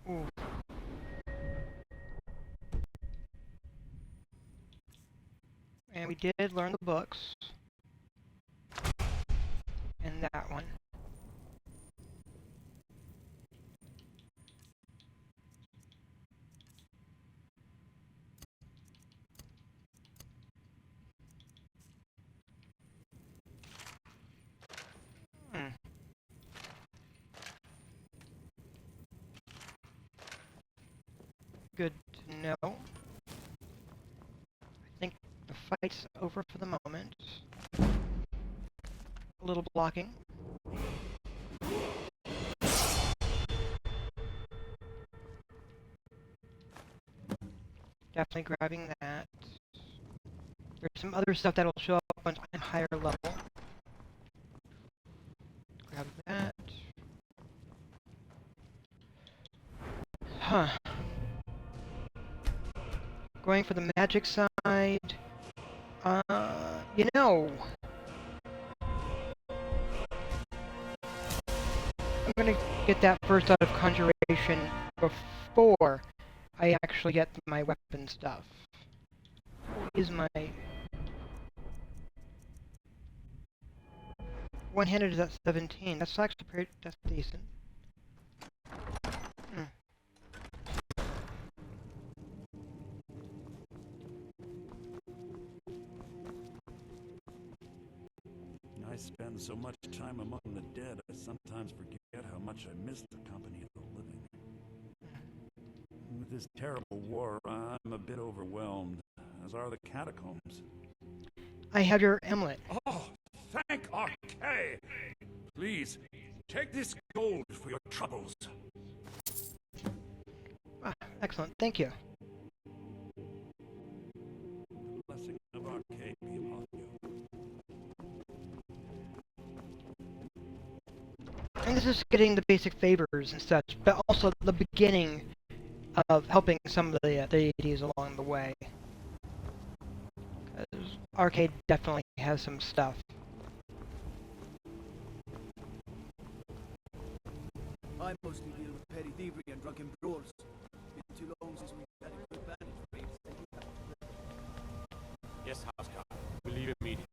Ooh. And we did learn the books. And that one. Good to know. I think the fight's over for the moment. A little blocking. Definitely grabbing that. There's some other stuff that'll show up once I'm higher level. Grab that. Huh. Going for the magic side. You know. I'm gonna get that first out of conjuration before I actually get my weapon stuff. Is my one-handed is at 17. That's actually pretty. That's decent. I spend so much time among the dead, I sometimes forget how much I miss the company of the living. With this terrible war, I'm a bit overwhelmed, as are the catacombs. I have your amulet. Oh, thank Arche! Please, take this gold for your troubles. Ah, excellent, thank you. The blessing of Arche be upon you. And this is getting the basic favors and such, but also the beginning of helping some of the deities along the way. Because Arcade definitely has some stuff. I mostly deal with petty thievery and drunken brawls. Been too long since we've had a good bandage raid. Yes, Housecarl. We leave immediately.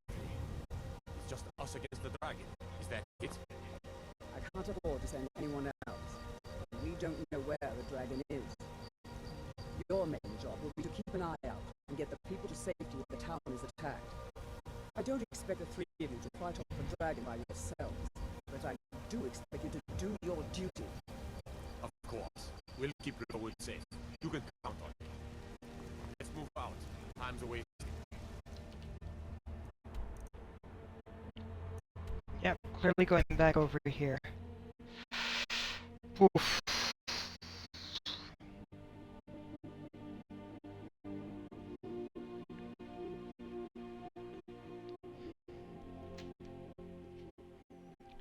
It's just us against the dragon. Is that it? I can't afford to send anyone else. We don't know where the dragon is. Your main job will be to keep an eye out and get the people to safety if the town is attacked. I don't expect the three of you to fight off the dragon by yourselves, but I do expect you to do your duty. Of course. We'll keep Riverwood safe. You can count on it. Let's move out. Time's away. Yep, clearly going back over here. Oof.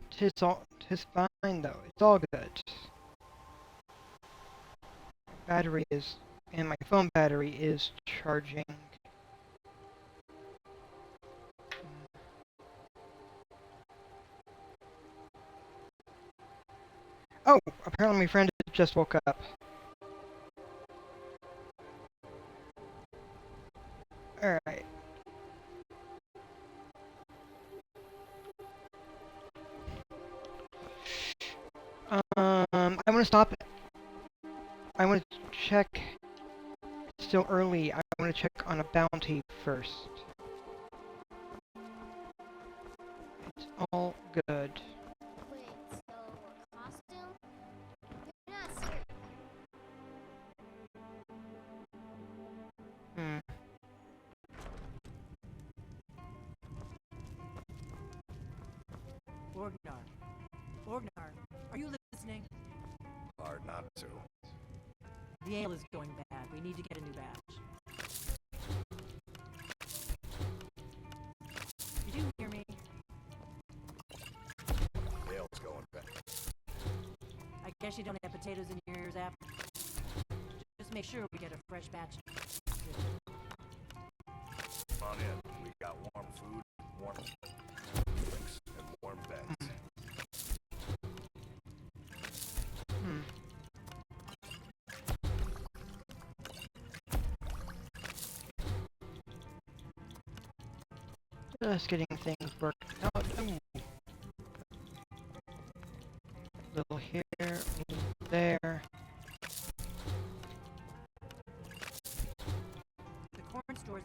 Tis fine though. It's all good. Battery is, and my phone battery is charging. apparently my friend just woke up. Alright. I want to stop. I want to check. It's still early. I want to check on a bounty first. It's all good. Wait, so a costume? You're not serious. Hmm. Orgnar, are you listening? Hard not to. The ale is going bad. We need to get a new batch. Did you hear me? Ale's going back. I guess you don't have potatoes in your ears after. Just make sure we get a fresh batch. Come on in. We got warm food, warm drinks, and warm beds. Just getting things worked out. Ooh. Little here, little there. The corn store's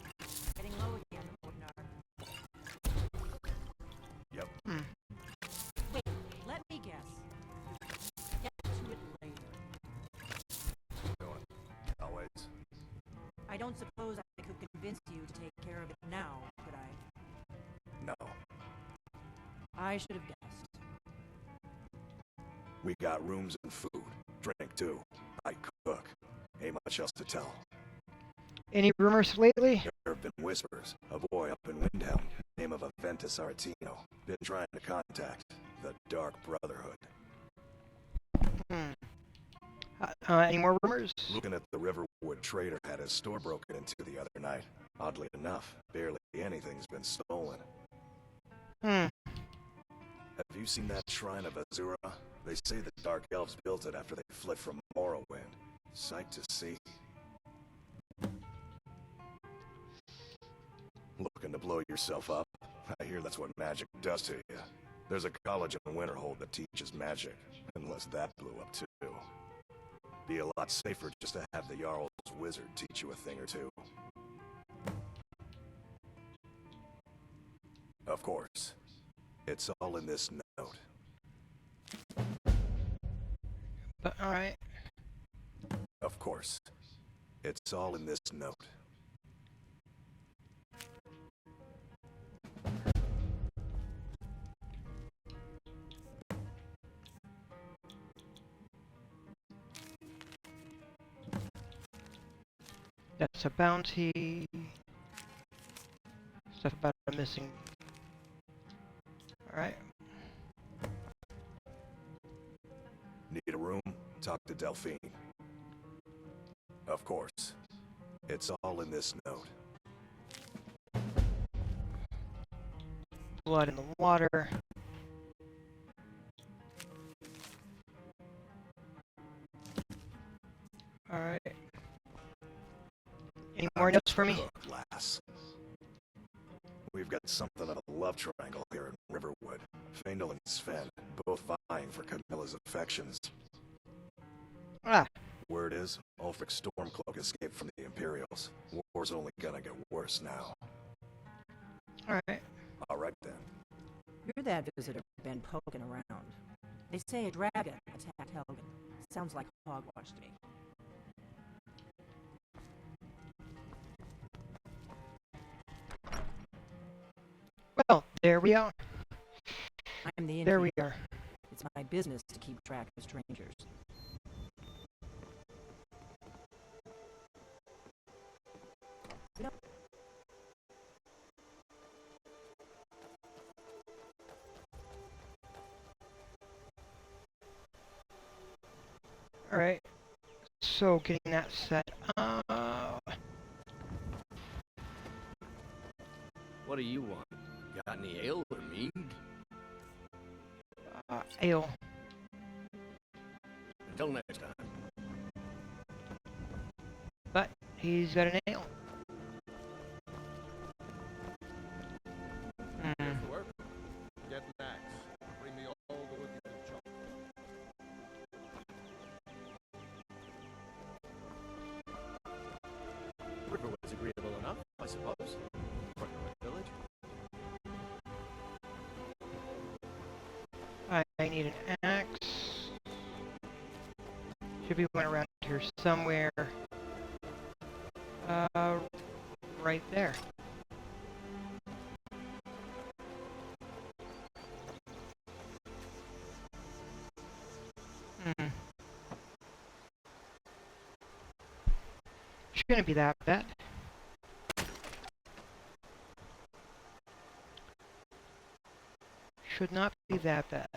getting low again, Orgnar. Yep. Wait, let me guess. Get to it later. Doing. Always. I don't suppose I could convince you to take care of it now, could I? No. I should have guessed. We got rooms and food. Drink, too. I cook. Ain't much else to tell. Any rumors lately? There have been whispers. A boy up in Windhelm, name of Aventus Aretino, been trying to contact the Dark Brotherhood. Any more rumors? Looking at the Riverwood trader had his store broken into the other night. Oddly enough, barely anything's been stolen. Have you seen that shrine of Azura? They say the Dark Elves built it after they fled from Morrowind. Sight to see. Looking to blow yourself up? I hear that's what magic does to you. There's a college in Winterhold that teaches magic, unless that blew up too. Be a lot safer just to have the Jarl's wizard teach you a thing or two. Of course. It's all in this note. But alright. Of course. It's all in this note. That's a bounty. Stuff about a missing. Alright. Need a room? Talk to Delphine. Of course. It's all in this note. Blood in the water. Alright. Any more notes for me? Look, lass. We've got something of a love triangle here in Riverwood. Faendal and Sven, both vying for Camilla's affections. Ah. Word is, Ulfric Stormcloak escaped from the Imperials. War's only gonna get worse now. Alright. Alright then. You're that visitor been poking around. They say a dragon attacked Helgen. Sounds like hogwash to me. Well, there we are. I'm the There we innkeeper. are. It's my business to keep track of strangers. Get up. Alright. So, getting that set. What do you want? Got any ale or mead? Ale. Till next time. But he's got a nail. Here's the work. Get an axe. Bring me all the wood you can chop. Riverwood's agreeable enough, I suppose. For the village. I need an axe. Should be one around here somewhere. Right there. Shouldn't be that bad. Should not be that bad.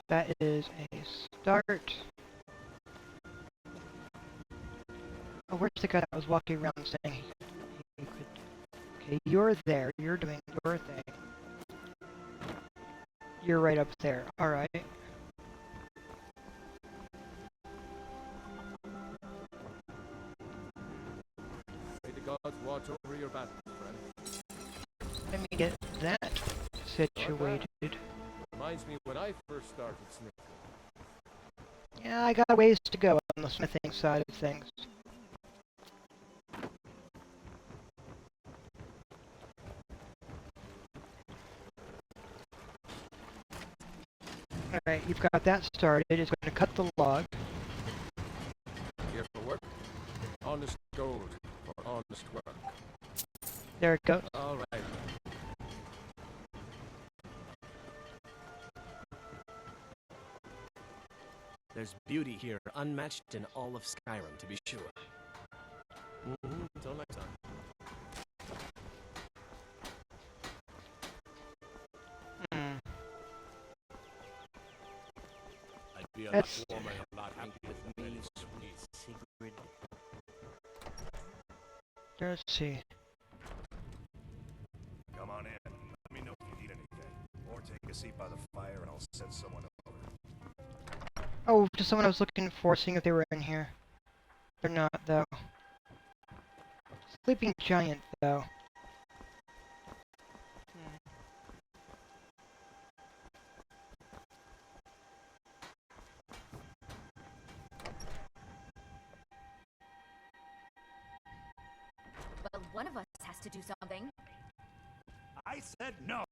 That is a start. Oh, where's the guy that was walking around saying he could... Okay, you're there. You're doing your thing. You're right up there. Alright. May the gods watch over your battle, friend. Let me get that situated. Reminds me when I first started smithing. Yeah, I got a ways to go on the smithing side of things. Alright, you've got that started. It's going to cut the log. Here for work. Honest gold for honest work. There it goes. All right. There's beauty here unmatched in all of Skyrim, to be sure. Until next time. I'd be a lot warmer and a lot happy with me, sweet Sigrid. Let's see. Come on in. Let me know if you need anything. Or take a seat by the fire and I'll send someone over. Oh, just someone I was looking for, seeing if they were in here. They're not, though. Sleeping giant, though. Well, one of us has to do something. I said no.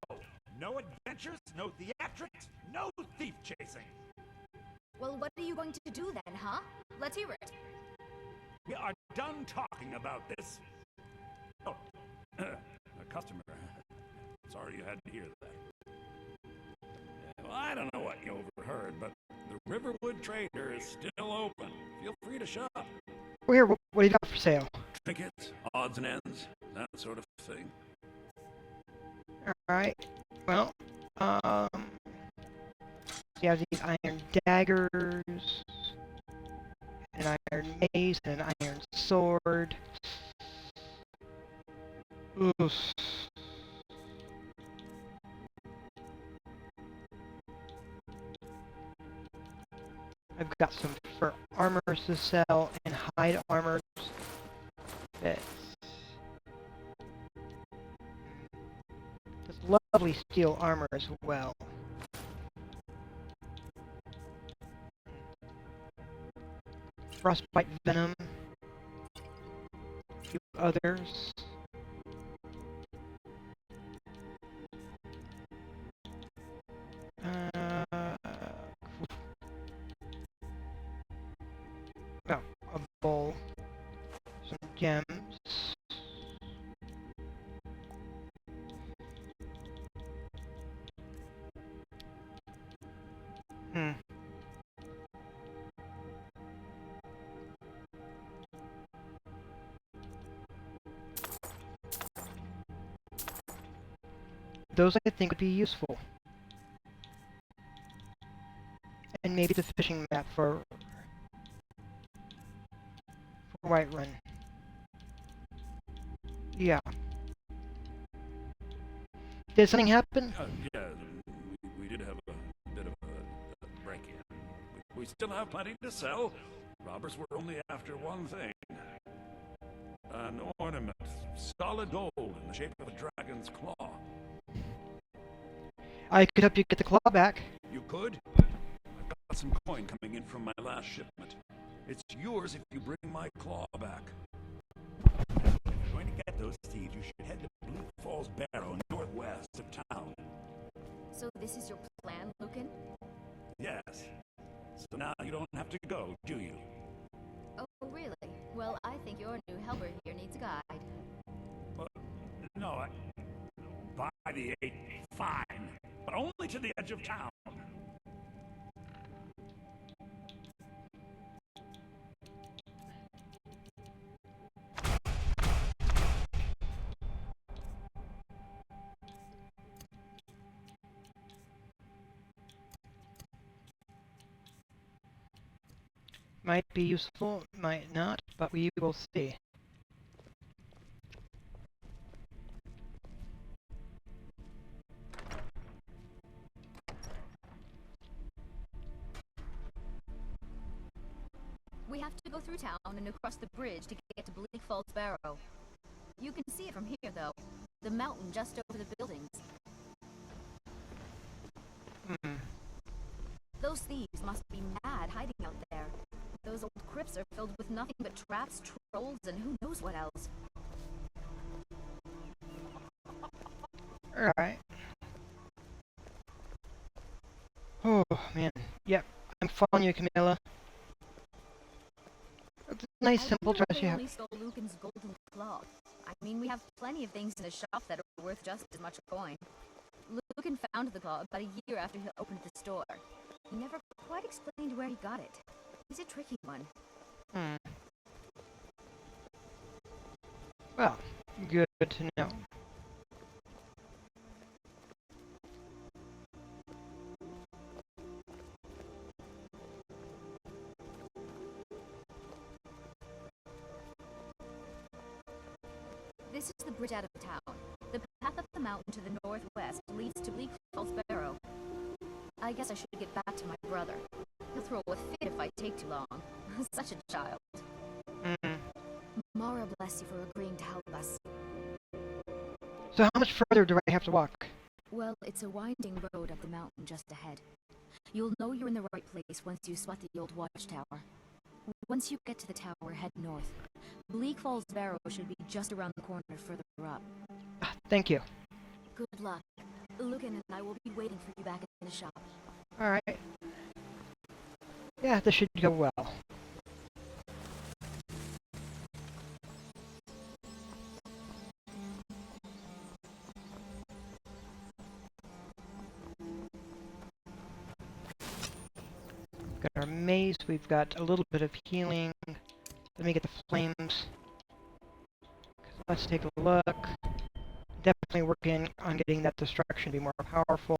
No adventures, no theatrics, no thief chasing. Well, what are you going to do then, huh? Let's hear it. We are done talking about this. Oh, a customer. Sorry you had to hear that. Well, I don't know what you overheard, but the Riverwood Trader is still open. Feel free to shop. Oh, here, what do you got for sale? Trinkets, odds and ends, that sort of thing. Alright. Well, you have these iron daggers, an iron mace, and an iron sword. Oof. I've got some fur armors to sell and hide armors. This lovely steel armor as well. Frostbite venom. A few others. Oh, a bowl. Some gems. those I think would be useful. And maybe the fishing map for Whiterun. Yeah. Did something happen? Yeah, we did have a bit of a break-in. We still have plenty to sell. Robbers were only after one thing. An ornament, solid gold in the shape of a dragon's claw. I could help you get the claw back. You could? I've got some coin coming in from my last shipment. It's yours if you bring my claw back. If you're going to get those thieves, you should head to Bleak Falls Barrow, northwest of town. So this is your plan, Lucan? Yes. So now you don't have to go, do you? Oh, really? Well, I think your new helper here needs a guide. Well, no, by the 8, fine. But only to the edge of town. Might be useful, might not, but we will see. We have to go through town and across the bridge to get to Bleak Falls Barrow. You can see it from here, though. The mountain just over the buildings. Those thieves must be mad hiding out there. Those old crypts are filled with nothing but traps, trolls, and who knows what else. Alright. Oh, man. Yep, I'm following you, Camilla. It's a nice, simple dress you have. I stole Lucan's golden claw. I mean, we have plenty of things in the shop that are worth just as much a coin. Lucan found the claw about a year after he opened the store. He never quite explained where he got it. He's a tricky one. Well, good to know. This is the bridge out of town. The path up the mountain to the northwest leads to Bleak Falls Barrow. I guess I should get back to my brother. He'll throw a fit if I take too long. Such a child. Mara bless you for agreeing to help us. So how much further do I have to walk? Well, it's a winding road up the mountain just ahead. You'll know you're in the right place once you spot the old watchtower. Once you get to the tower, head north. Bleak Falls Barrow should be just around the corner further up. Thank you. Good luck. Lucan and I will be waiting for you back in the shop. Alright. Yeah, this should go well. Got our mace, we've got a little bit of healing. Let me get the flames. Let's take a look. Definitely working on getting that destruction to be more powerful.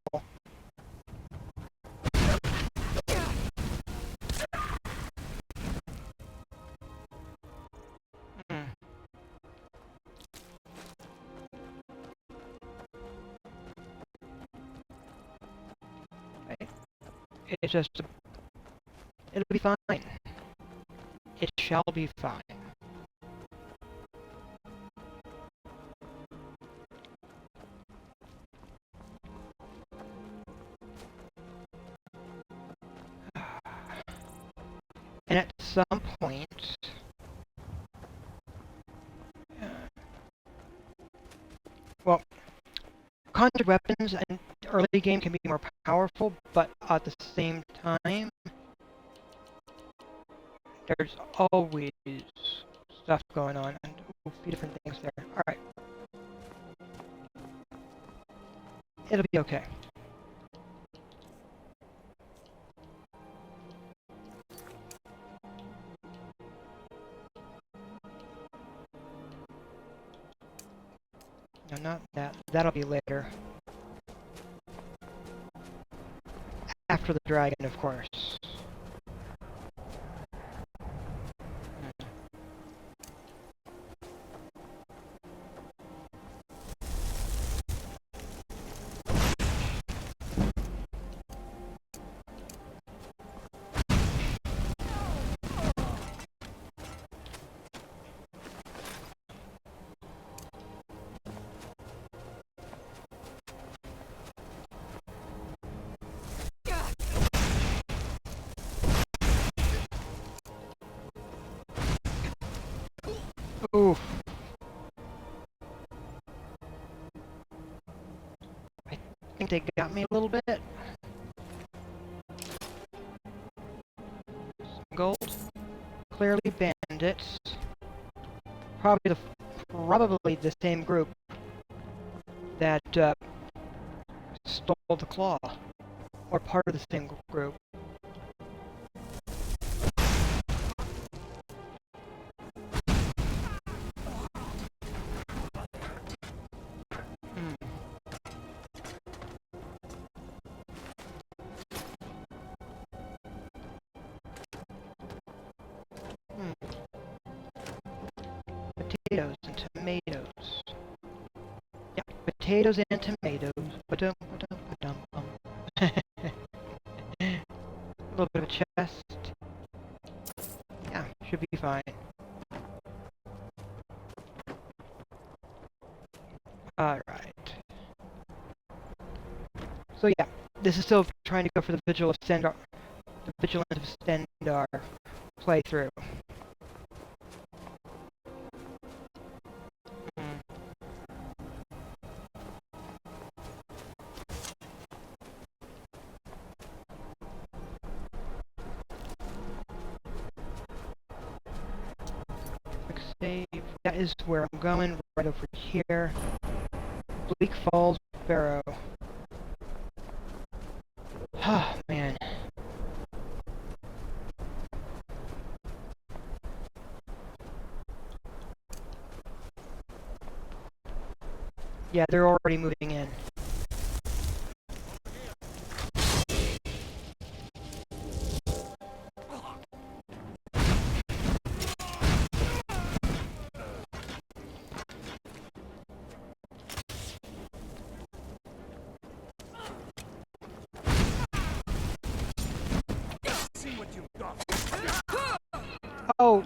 It's just... it'll be fine. It shall be fine. And at some point... well, conjured weapons and early game can be more powerful, but at the same time, there's always stuff going on, and a few different things there. Alright. It'll be okay. No, not that. That'll be later. after the dragon, of course. Oof. I think they got me a little bit. Gold. Clearly bandits. Probably the same group that stole the claw. Or part of the same group. Potatoes and tomatoes. Yeah, potatoes and tomatoes. Ba-dum, ba-dum, ba-dum, bum. A little bit of a chest. Yeah, should be fine. Alright. So yeah, this is still trying to go for the Vigilant of Stendar playthrough. Quick save. That is where I'm going, right over here. Bleak Falls Barrow. Ah, man. Yeah, they're already moving in. Oh,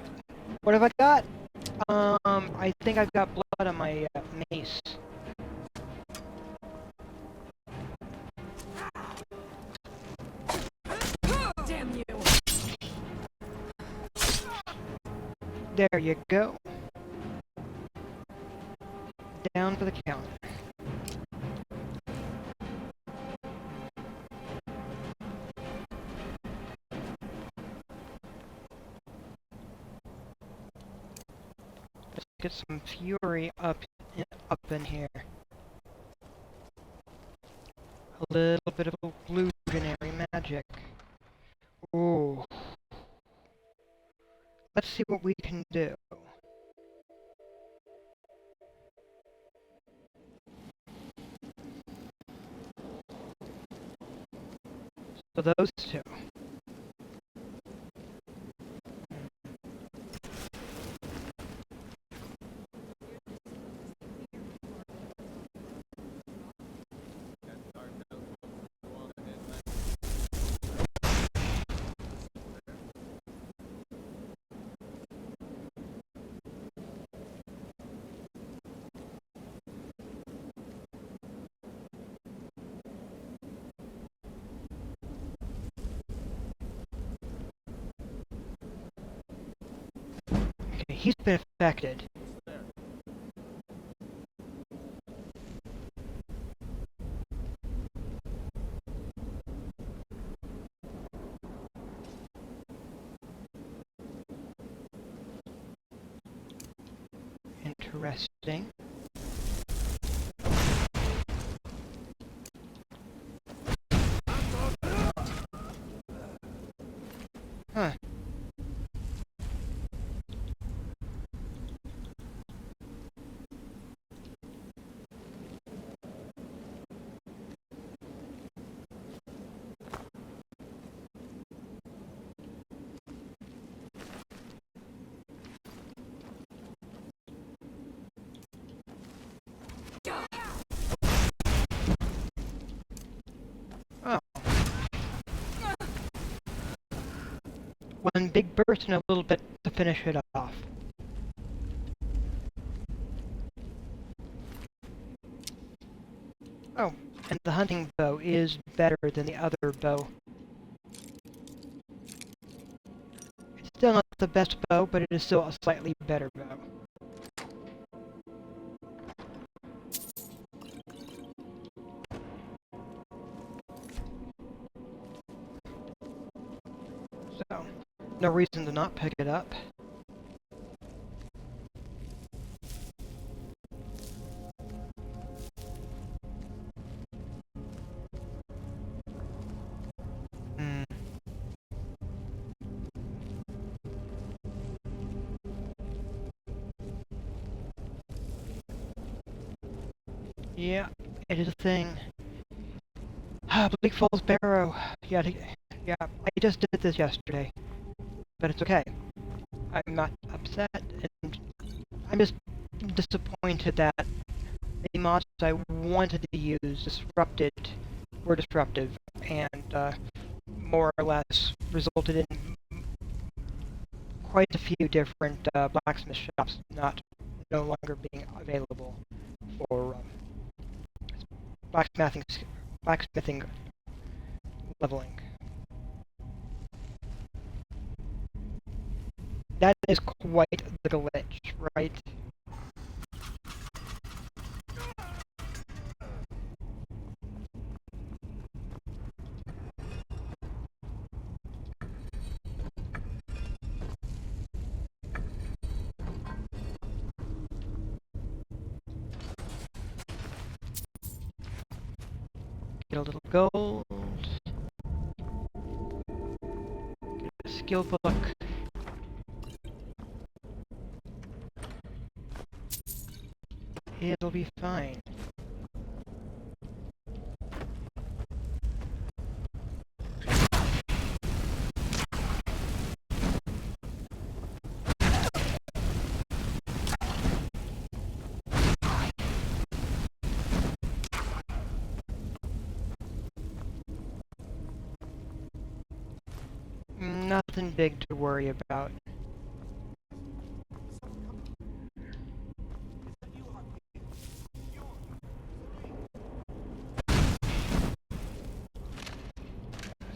what have I got? I think I've got blood on my mace. Damn you! There you go. Down for the count. Let's get some fury up in here. A little bit of illusionary magic. Ooh. Let's see what we can do. So those two. Okay, he's been affected. Interesting. Huh. one big burst and a little bit to finish it off. Oh, and the hunting bow is better than the other bow. It's still not the best bow, but it is still a slightly better bow. So, no reason to not pick it up. Yeah, it is a thing. Bleak Falls Barrow. Yeah, I just did this yesterday. But it's okay. I'm not upset, and I'm just disappointed that the mods I wanted to use were disruptive, and more or less resulted in quite a few different blacksmith shops no longer being available for blacksmithing leveling. That is quite the glitch, right? Get a little gold. Get a skill book. It'll be fine. Nothing big to worry about.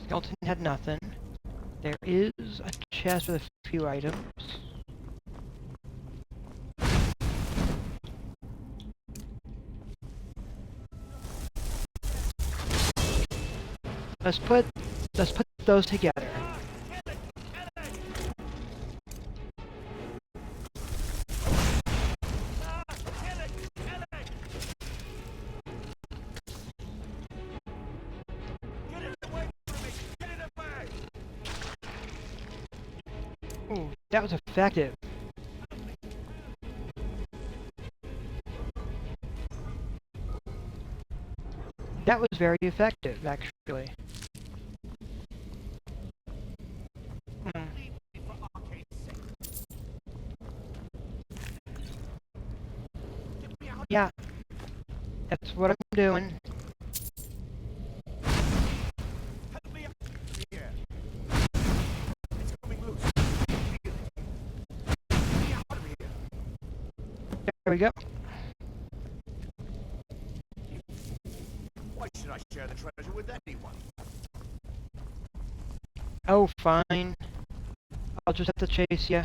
Skeleton had nothing. There is a chest with a few items. Let's put those together. Ooh, that was effective. That was very effective, actually. Yeah, that's what I'm doing. There we go. Why should I share the treasure with anyone? Oh, fine. I'll just have to chase you.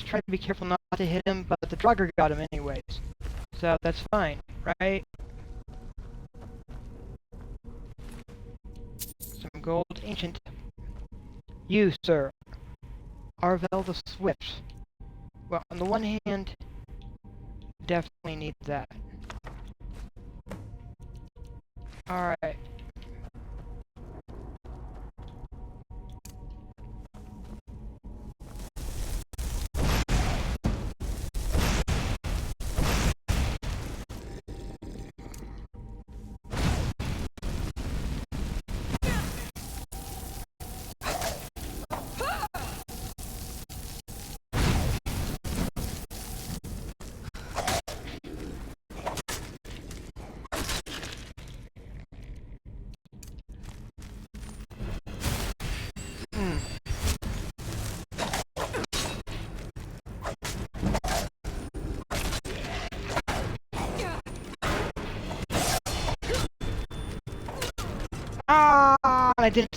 Try to be careful not to hit him, but the drugger got him anyways. So that's fine, right? Some gold ancient. You, sir. Arvel the Swift. Well, on the one hand, definitely need that. Alright.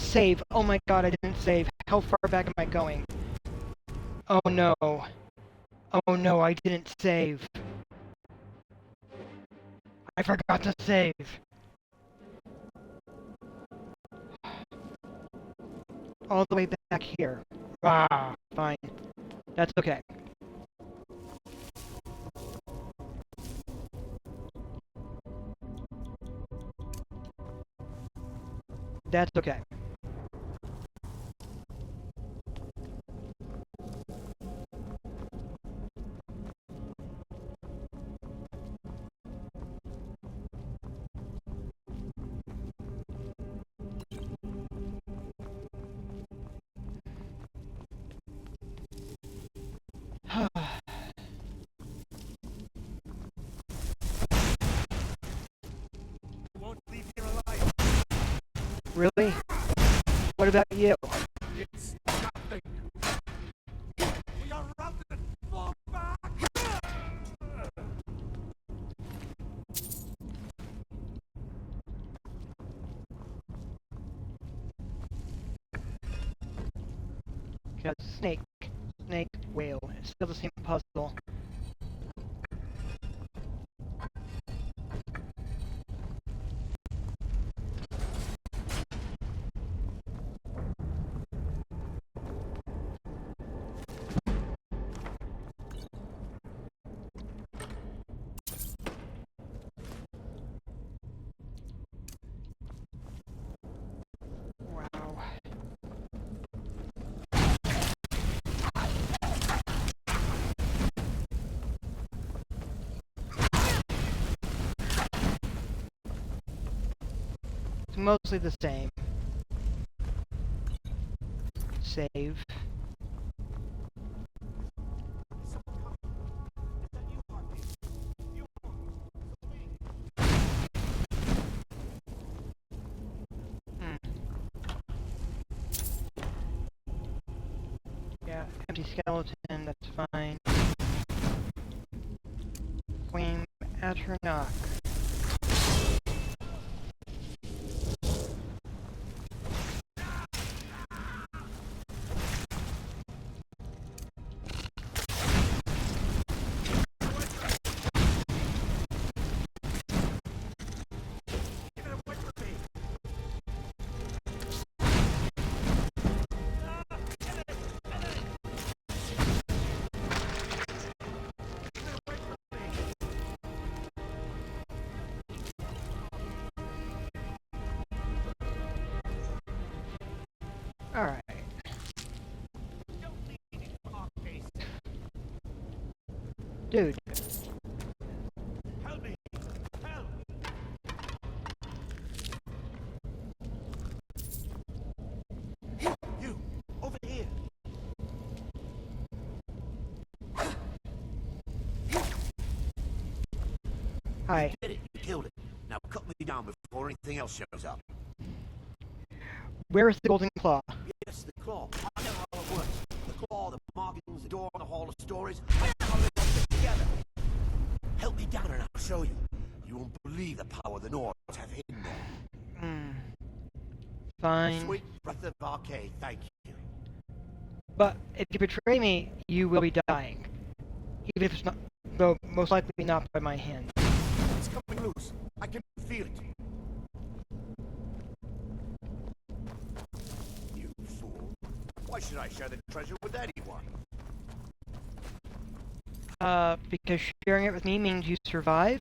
save. Oh my god, I didn't save. How far back am I going? Oh no. Oh no, I didn't save. I forgot to save. All the way back here. Ah, fine. That's okay. That's okay. Won't leave here alive. Really? What about you? It's nothing. We are routed. Fall back. Got snake, snake, whale. It's still the same puzzle. Wow. It's mostly the same. Save. Yeah, empty skeleton, that's fine. Queen at her knock. Alright. Dude. Help me. Help. You, over here. Hi. Did it. You killed it. Now cut me down before anything else shows up. Where is the golden claw? Yes, the claw. I know how it works. The claw, the markings, the door, the hall of stories. I know how they all fit together. Help me down and I'll show you. You won't believe the power the Nords have hidden there. Fine. Sweet breath of arcade, thank you. But if you betray me, you will be dying. Even if it's not, though most likely not by my hand. It's coming loose. I can feel it. You fool. Why should I share the treasure with anyone? Because sharing it with me means you survive?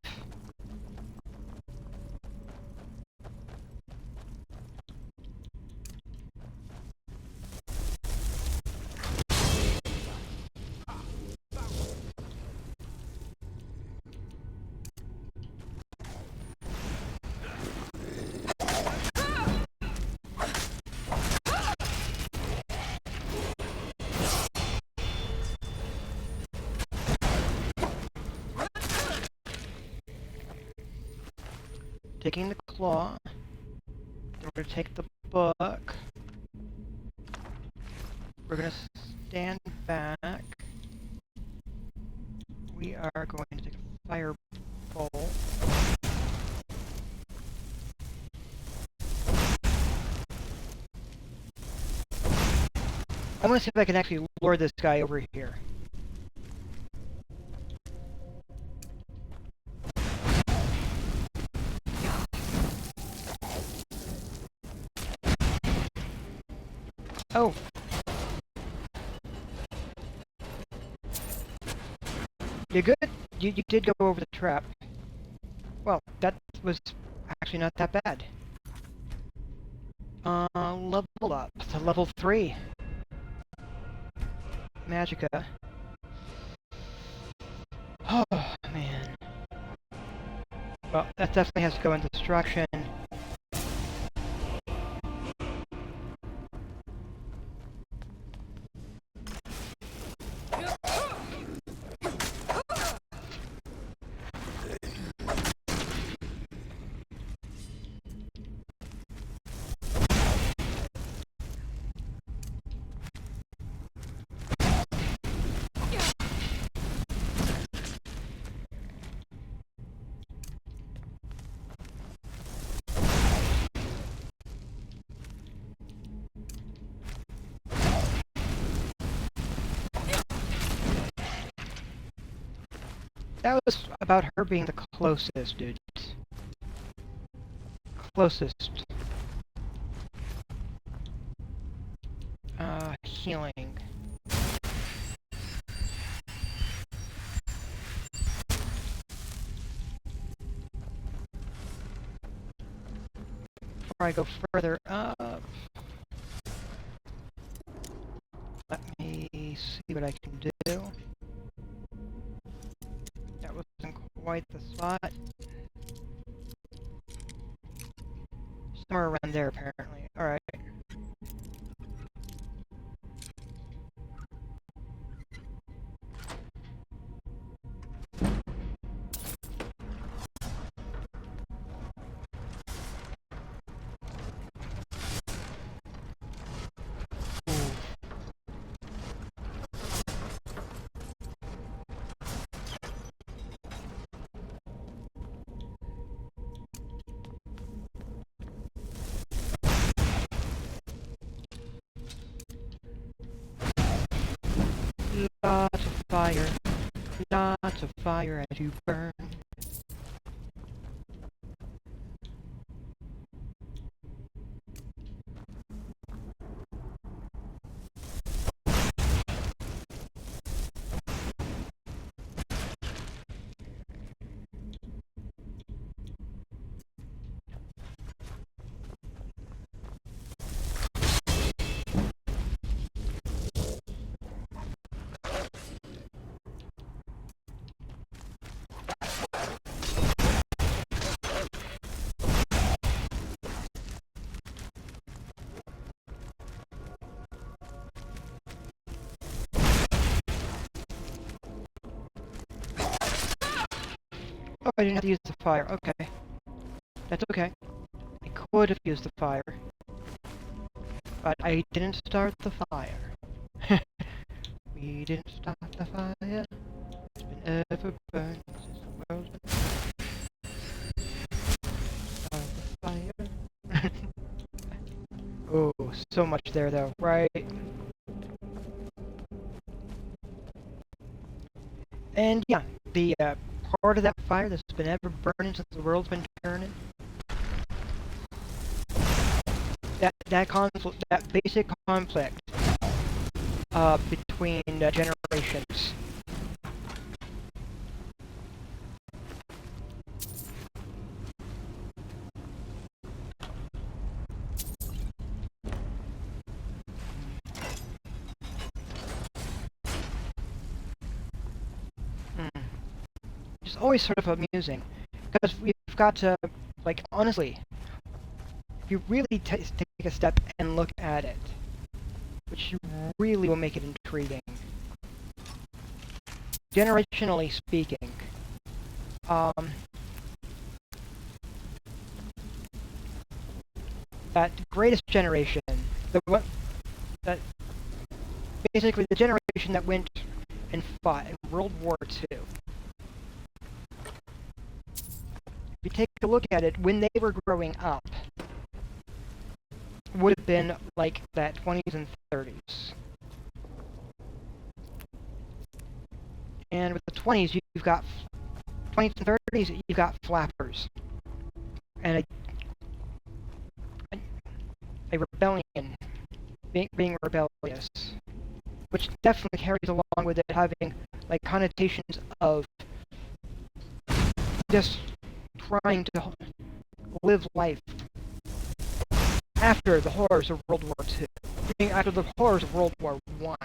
Taking the claw. Then we're gonna take the book. We're gonna stand back. We are going to take a firebolt. I want to see if I can actually lure this guy over here. Oh. You good? You did go over the trap. Well, that was actually not that bad. Level up to level 3. Magica. Oh, man. Well, that definitely has to go in destruction. That was about her being the closest, dude. Closest. Healing. Before I go further up, let me see what I can do. That wasn't quite the spot. Somewhere around there, apparently. Alright. Lots of fire. Lots of fire as you burn. Oh, I didn't have to use the fire. Okay. That's okay. I could have used the fire. But I didn't start the fire. We didn't start the fire. It's been ever burning since the world's been start the fire. Oh, so much there though, right? And yeah, the part of that fire that's been ever burning since the world's been turning. That basic conflict between generations. It's always sort of amusing because we've got to, like, honestly, if you really take a step and look at it, which really will make it intriguing. Generationally speaking, that greatest generation, that basically the generation that went and fought in World War II. If you take a look at it, when they were growing up, would have been like that 20s and 30s. And with the 20s, you've got 20s and 30s, you've got flappers. And a rebellion, being rebellious, which definitely carries along with it having like connotations of just trying to live life after the horrors of World War II, after the horrors of World War I.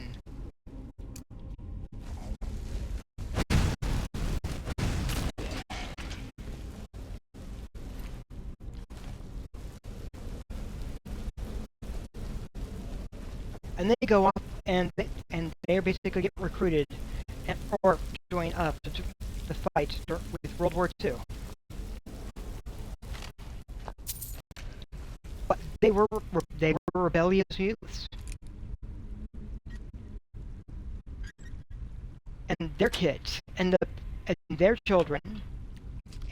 And they go off and they basically get recruited or join up to fight with World War II. But they were rebellious youths, and their kids and their children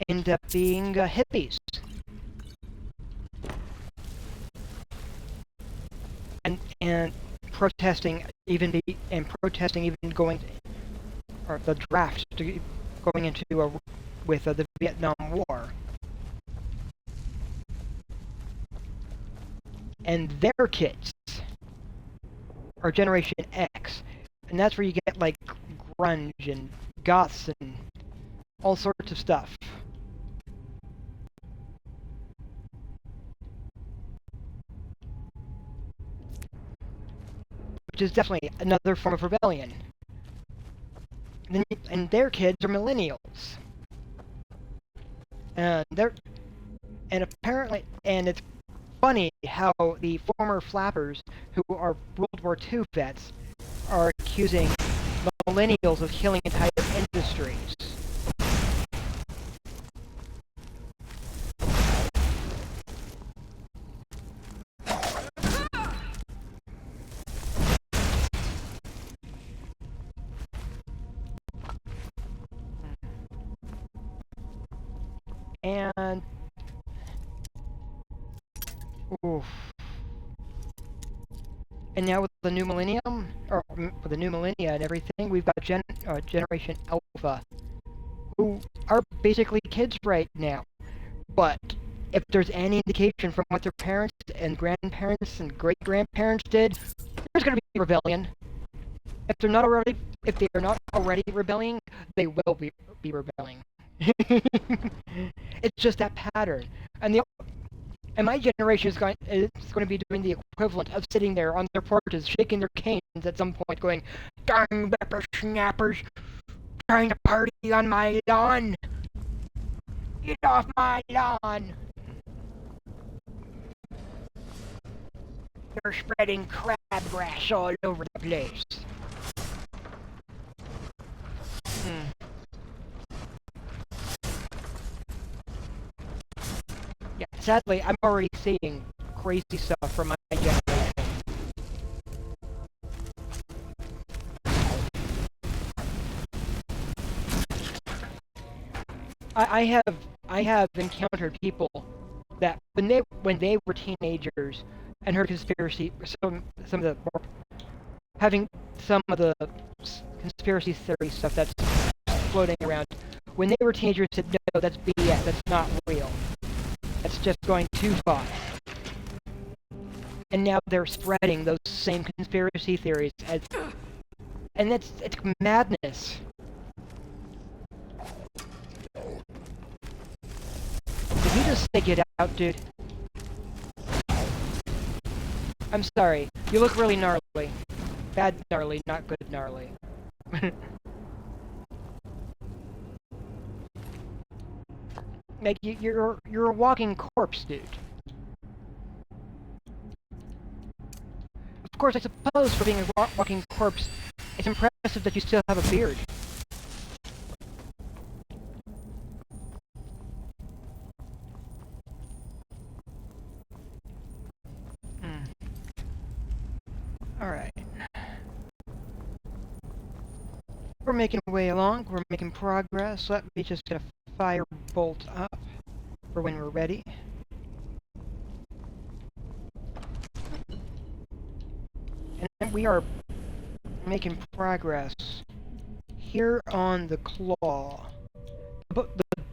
end up being hippies. And protesting even going or the draft to going into with the Vietnam War. And their kids are Generation X, and that's where you get like grunge and goths and all sorts of stuff. Which is definitely another form of rebellion. And their kids are millennials. And it's funny how the former flappers who are World War II vets are accusing the millennials of killing entire industries. And oof. And now with the new millennium, or with the new millennia and everything, we've got Generation Alpha, who are basically kids right now. But if there's any indication from what their parents and grandparents and great-grandparents did, there's going to be rebellion. If they are not already rebelling, they will be rebelling. It's just that pattern. And my generation is going to be doing the equivalent of sitting there on their porches, shaking their canes at some point, going, "Darn whippersnappers, trying to party on my lawn! Get off my lawn! They're spreading crabgrass all over the place." Yeah, sadly, I'm already seeing crazy stuff from my generation. I have encountered people that when they were teenagers and heard some of the having some of the conspiracy theory stuff that's floating around. When they were teenagers, said no, that's BS, that's not real. That's just going too far. And now they're spreading those same conspiracy theories, and it's madness. Did you just say get out, dude? I'm sorry. You look really gnarly. Bad gnarly, not good gnarly. Like, you're a walking corpse, dude. Of course, I suppose for being a walking corpse, it's impressive that you still have a beard. Alright. We're making our way along, we're making progress. Let me just get a fire bolt up for when we're ready. And we are making progress here on the claw.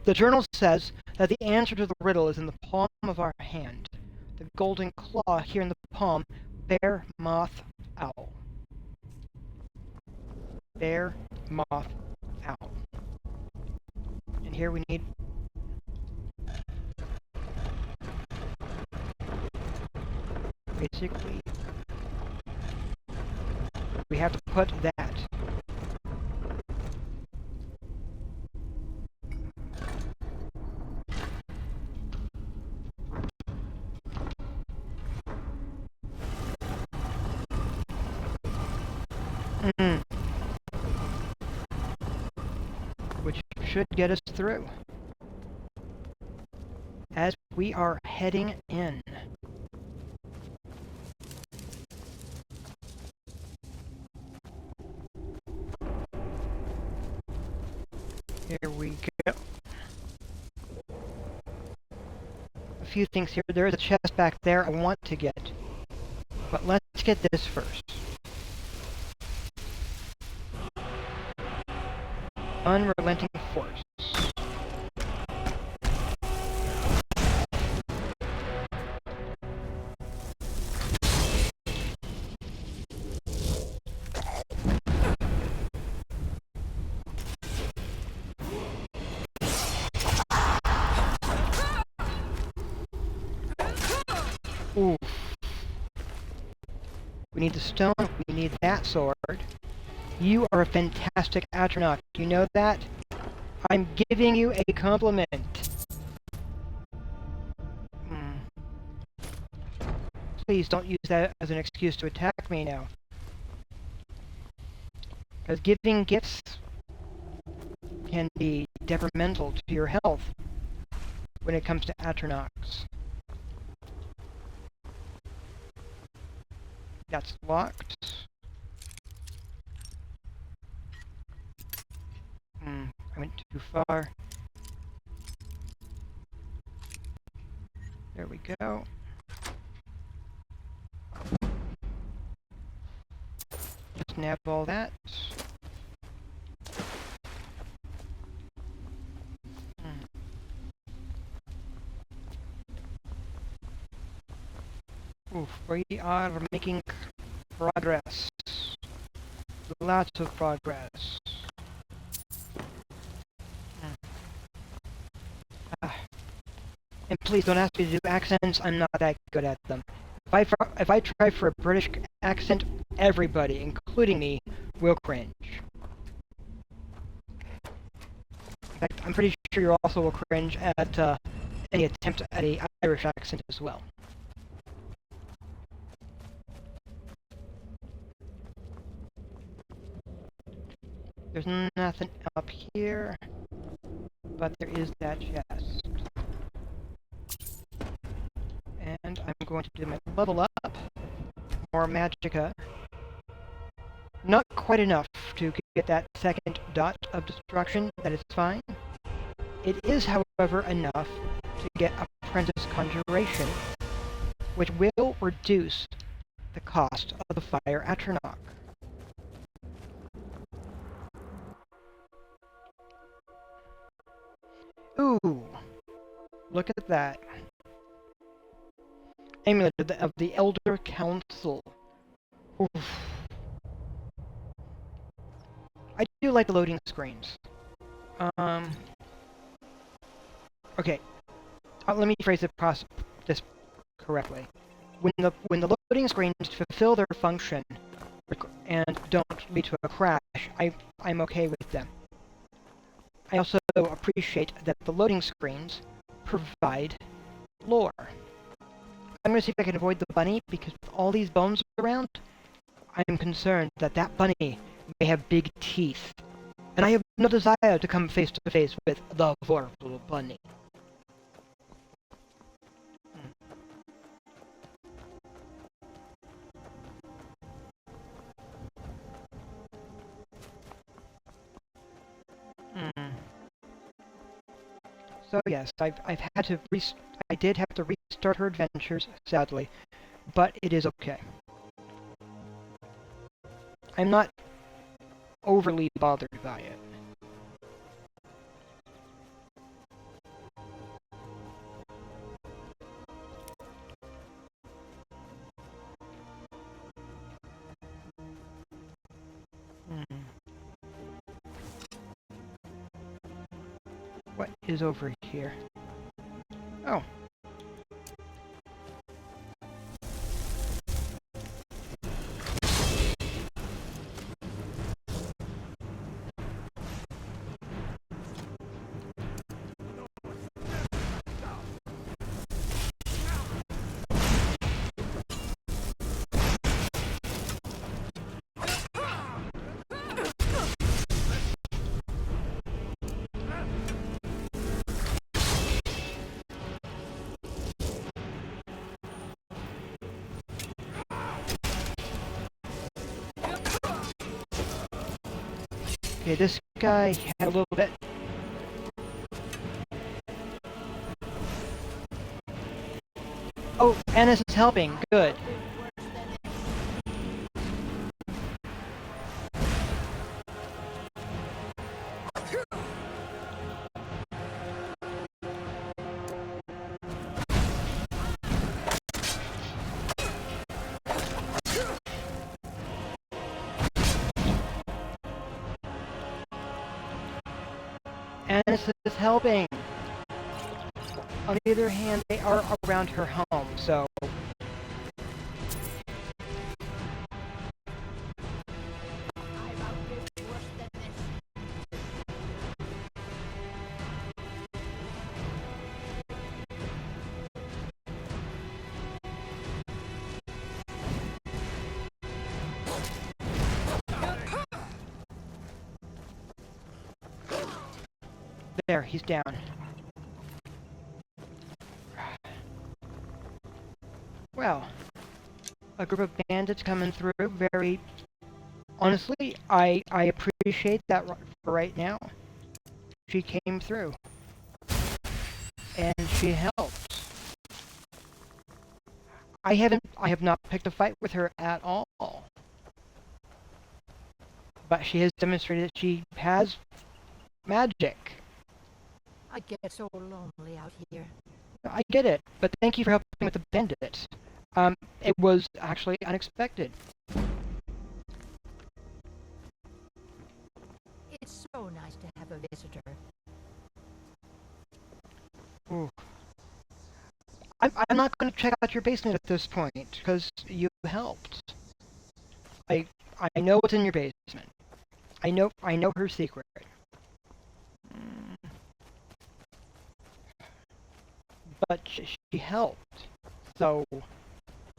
The journal says that the answer to the riddle is in the palm of our hand. The golden claw here in the palm, bear, moth, owl. Bear, moth, owl. And here we need... basically, we have to put that. Which should get us through. As we are heading in. Here we go. A few things here. There is a chest back there I want to get. But let's get this first. Unrelenting force. Ooh. We need the stone, we need that sword. You are a fantastic astronaut. You know that? I'm giving you a compliment. Please don't use that as an excuse to attack me now. Because giving gifts can be detrimental to your health when it comes to astronauts. That's locked. I went too far. There we go. Just nab all that. Oof, we are making progress. Lots of progress. And please don't ask me to do accents, I'm not that good at them. If I try for a British accent, everybody, including me, will cringe. In fact, I'm pretty sure you also will cringe at any attempt at an Irish accent as well. There's nothing up here, but there is that chest. And I'm going to do my level up. More magicka. Not quite enough to get that second dot of destruction, that is fine. It is, however, enough to get apprentice conjuration, which will reduce the cost of the fire atronach. Ooh, look at that. Amulet of the Elder Council. Oof. I do like the loading screens. Okay. Let me phrase this correctly. When the loading screens fulfill their function and don't lead to a crash, I'm okay with them. I also appreciate that the loading screens provide lore. I'm going to see if I can avoid the bunny, because with all these bones around, I'm concerned that that bunny may have big teeth. And I have no desire to come face to face with the Vorpal bunny. So yes, I did have to restart her adventures, sadly, but it is okay. I'm not overly bothered by it. What is over here? Oh. Okay, this guy had a little bit. Oh, Annis is helping. Good. Annis is helping. On the other hand, they are around her home, so... There, he's down. Well, a group of bandits coming through, very... Honestly, I appreciate that for right now. She came through. And she helped. I have not picked a fight with her at all. But she has demonstrated that she has magic. I get so lonely out here. I get it, but thank you for helping with the bandits. It was actually unexpected. It's so nice to have a visitor. Ooh. I'm not going to check out your basement at this point, because you helped. I know what's in your basement. I know her secret. But she helped, so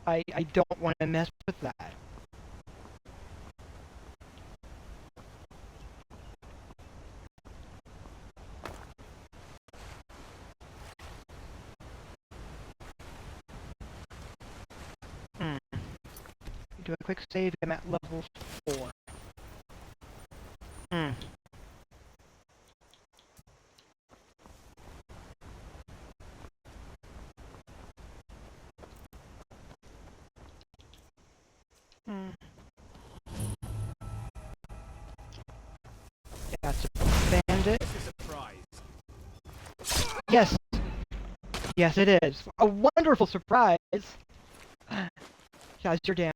I don't want to mess with that. Do a quick save. I'm at level 4. That's a bandit. Yes. Yes, it is. A wonderful surprise. Guys, you're down.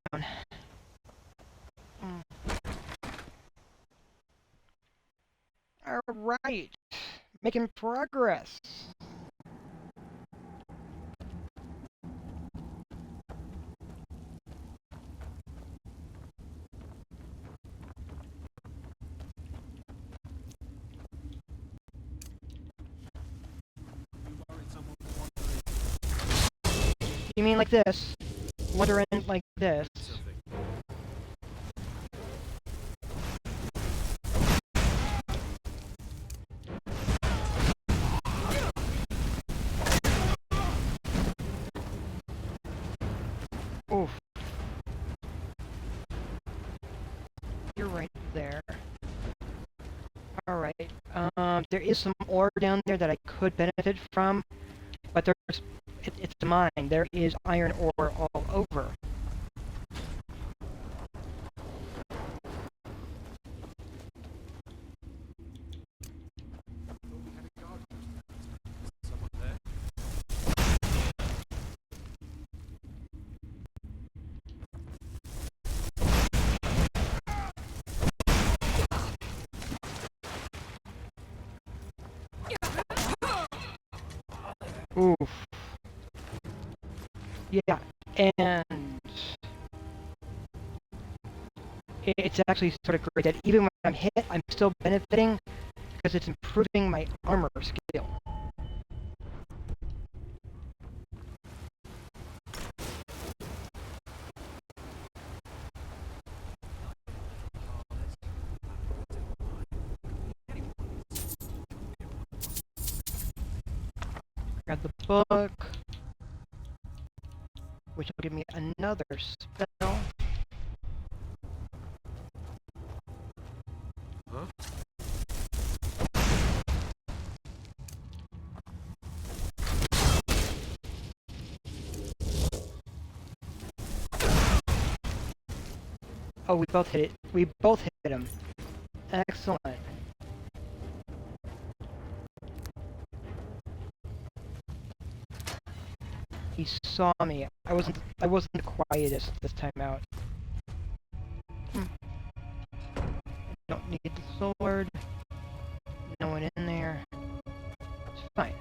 Alright. Making progress. You mean like this? Wondering like this? Oof. You're right there. Alright. There is some ore down there that I could benefit from, but it's a mine. There is iron ore all over. Oof. Yeah, and it's actually sort of great that even when I'm hit, I'm still benefiting because it's improving my armor skill. Grab the book, which will give me another spell. Huh? Oh, we both hit it. We both hit him. Excellent. He saw me. I wasn't the quietest this time out. Don't need the sword. No one in there. It's fine.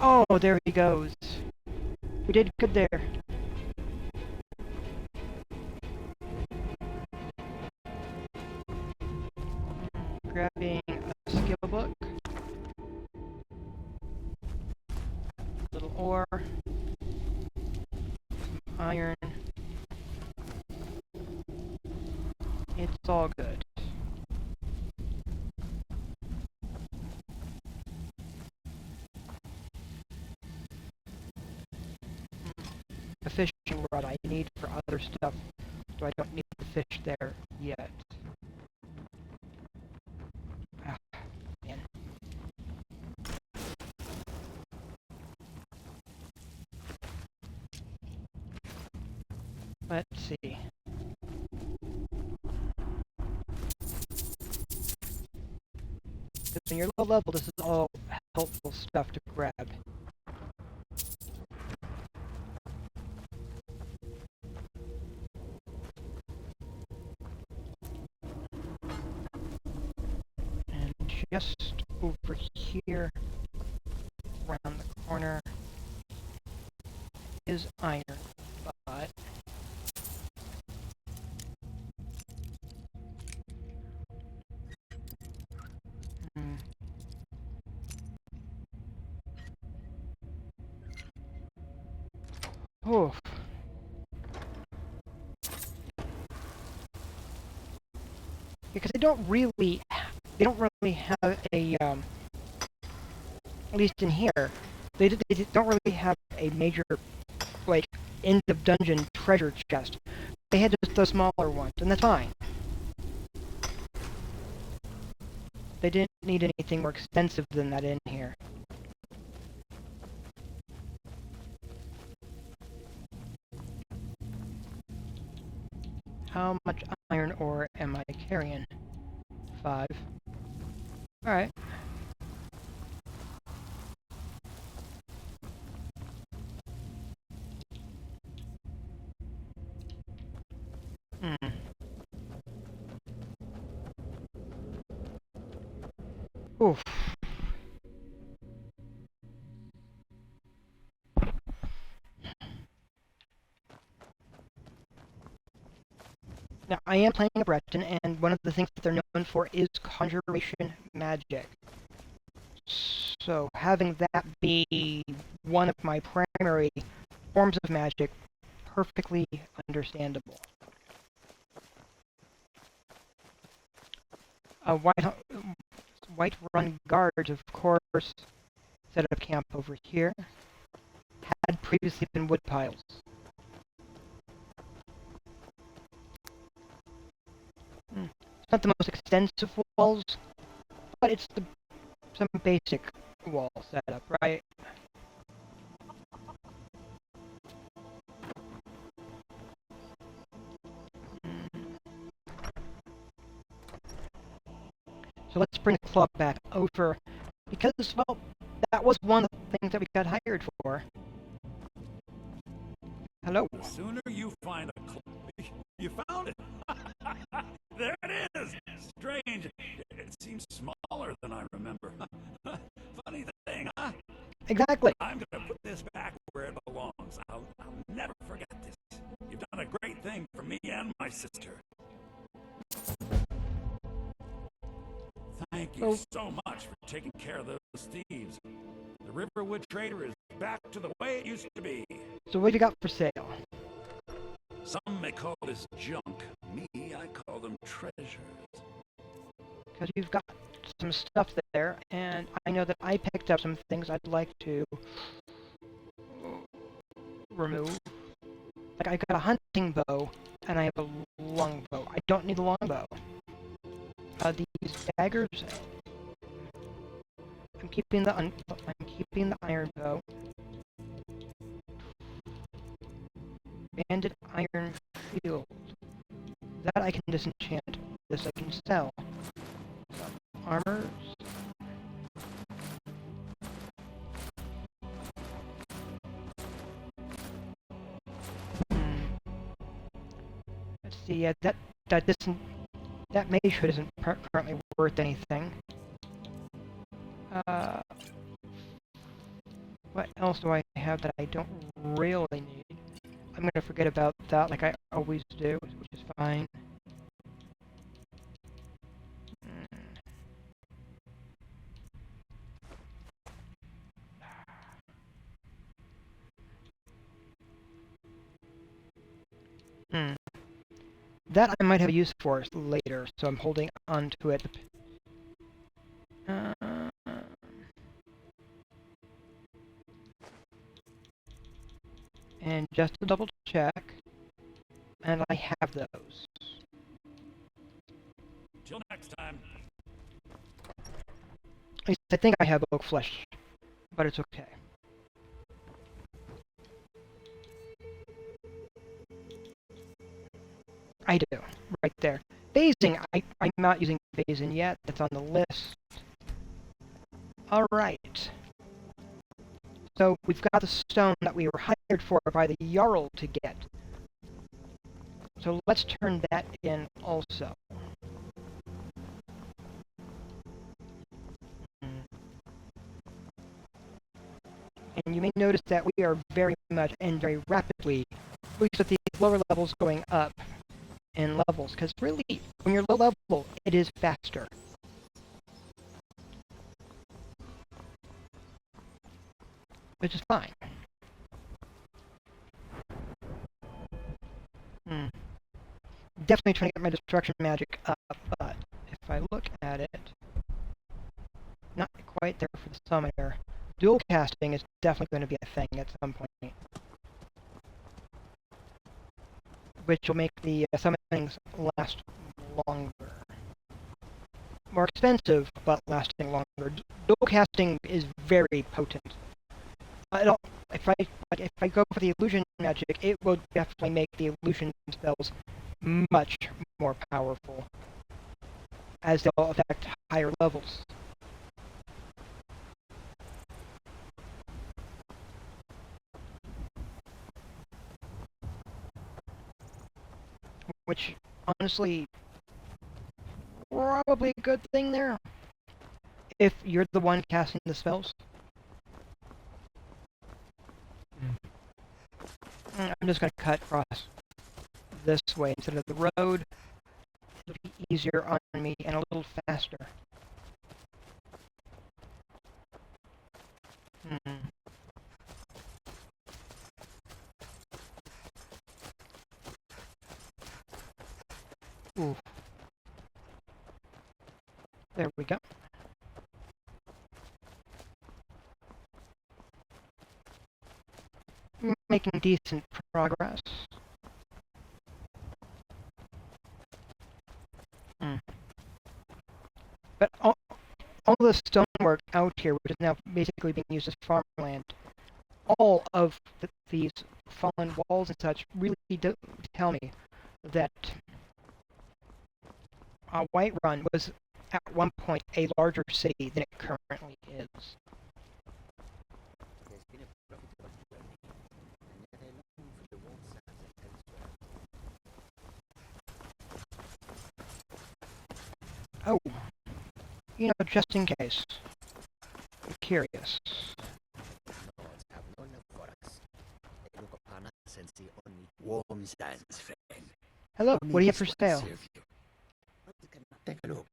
Oh, there he goes. We did good there. Grabbing a skill book. Little ore. Some iron. It's all good. A fishing rod I need for other stuff, so I don't need to fish there yet. Ah, man. Let's see. Because when you're low level, this is all helpful stuff to grab. And just over here, around the corner, is iron, but oh, because they don't really have a at least in here, they don't really have a major like end of dungeon treasure chest. They had just the smaller ones, and that's fine. They didn't need anything more extensive than that in here. How much iron ore am I carrying? 5. Alright. Oof. Now, I am playing a Breton, and one of the things that they're known for is conjuration magic. So, having that be one of my primary forms of magic, perfectly understandable. White-Run guards, of course, set up camp over here. Had previously been wood piles. It's not the most extensive walls, but it's some basic wall setup, right? So let's bring the club back over, because, well, that was one of the things that we got hired for. Hello. The sooner you find a club... You found it! There it is! Strange. It seems smaller than I remember. Funny thing, huh? Exactly. I'm gonna put this back where it belongs. I'll never forget this. You've done a great thing for me and my sister. Thank you so much for taking care of those thieves. The Riverwood Trader is back to the way it used to be. So what do you got for sale? Some may call this junk. Me, I call them treasures. Because you've got some stuff there, and I know that I picked up some things I'd like to remove. Like, I got a hunting bow, and I have a longbow. I don't need a longbow. These daggers. I'm keeping the iron bow. Banded iron shield. That I can disenchant. This I can sell. Some armors. Let's see. Yeah, that mage hood isn't currently worth anything. What else do I have that I don't really need? I'm gonna forget about that like I always do, which is fine. That I might have a use for later, so I'm holding on to it. And just to double check, and I have those. Till next time. At least I think I have oak flesh, but it's okay. I do, right there. Phasing, I'm not using phasing yet. That's on the list. Alright. So we've got the stone that we were hired for by the Jarl to get. So let's turn that in also. And you may notice that we are very much and very rapidly, at least with the lower levels going up in levels, because really, when you're low level, it is faster. Which is fine. Definitely trying to get my destruction magic up, but if I look at it, not quite there for the summoner. Dual casting is definitely going to be a thing at some point, which will make the summonings last longer. More expensive, but lasting longer. Dual casting is very potent. If I go for the illusion magic, it will definitely make the illusion spells much more powerful, as they'll affect higher levels. Which, honestly, probably a good thing there, if you're the one casting the spells. I'm just going to cut across this way instead of the road. It'll be easier on me and a little faster. Ooh. There we go. Making decent progress. But all the stonework out here, which is now basically being used as farmland, all of these fallen walls and such really do tell me that Whiterun was at one point a larger city than it currently is. There's been a profitable journey, and yet I long for the warm sunsets elsewhere. Oh, just in case. I'm curious. Lords have no love for us. They look upon us and see only warm sands, friend. Hello, Only what do you have this for will sale? serve you. Take a look.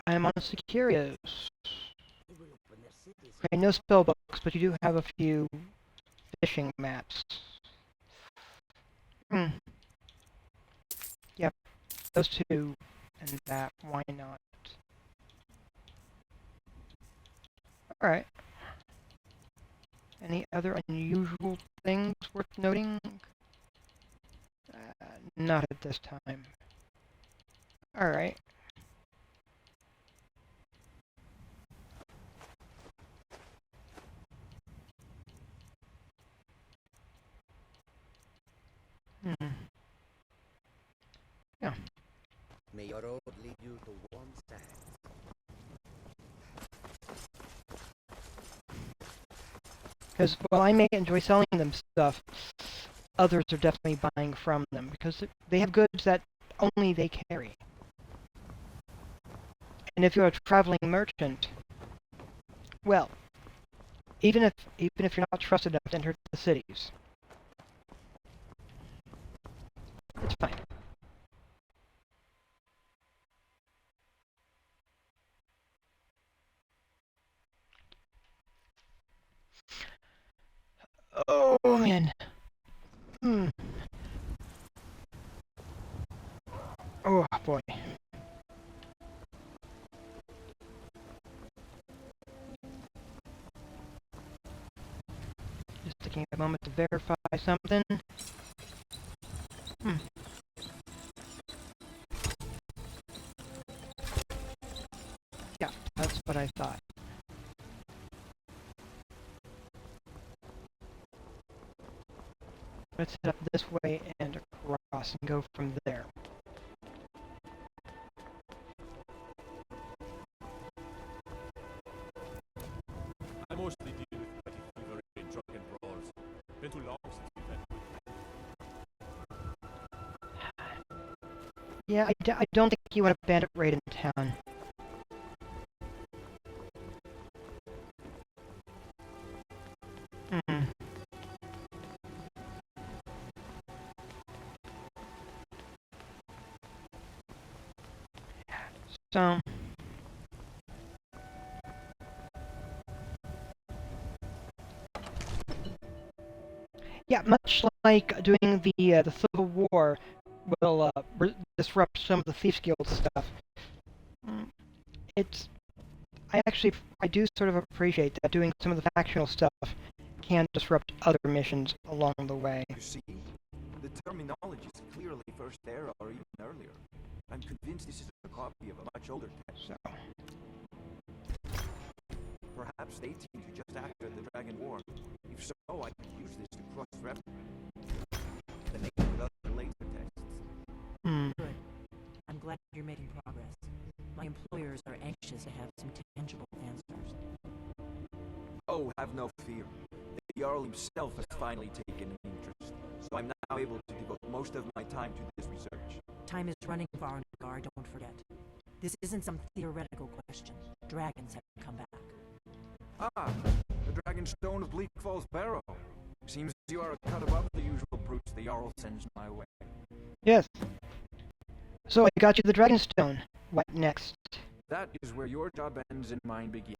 I'm honestly curious. They will open their cities. Okay, no spell books, but you do have a few fishing maps. Yep, those two and that, why not? Alright. Any other unusual things worth noting? Not at this time. Alright. Yeah. May your road lead you to warm sands. Because while I may enjoy selling them stuff, others are definitely buying from them because they have goods that only they carry. And if you're a traveling merchant, well, even if you're not trusted enough to enter the cities, it's fine. Oh man. Oh boy. Just taking a moment to verify something. Yeah, that's what I thought. Let's head up this way and across and go from there. I mostly deal with petty thievery and drunken brawls. Been too long since we've had. Yeah, I don't think you want a bandit raid in town. So, yeah, much like doing the Civil War will disrupt some of the Thieves Guild stuff. I do sort of appreciate that doing some of the factional stuff can disrupt other missions along the way. You see, the terminology is clearly First Era or even earlier. I'm convinced this is a copy of a much older text. So, perhaps they teamed you just after the Dragon War. If so, I could use this to cross-reference the name with other later texts. Good. I'm glad you're making progress. My employers are anxious to have some tangible answers. Oh, have no fear. The Jarl himself has finally taken an interest, so I'm now able to devote most of my time to this research. Time is running far, Nagar, don't forget. This isn't some theoretical question. Dragons have come back. Ah, the Dragon Stone of Bleak Falls Barrow. Seems you are a cut above the usual brutes the Jarl sends my way. yes. So I got you the Dragonstone. What next? That is where your job ends and mine begins.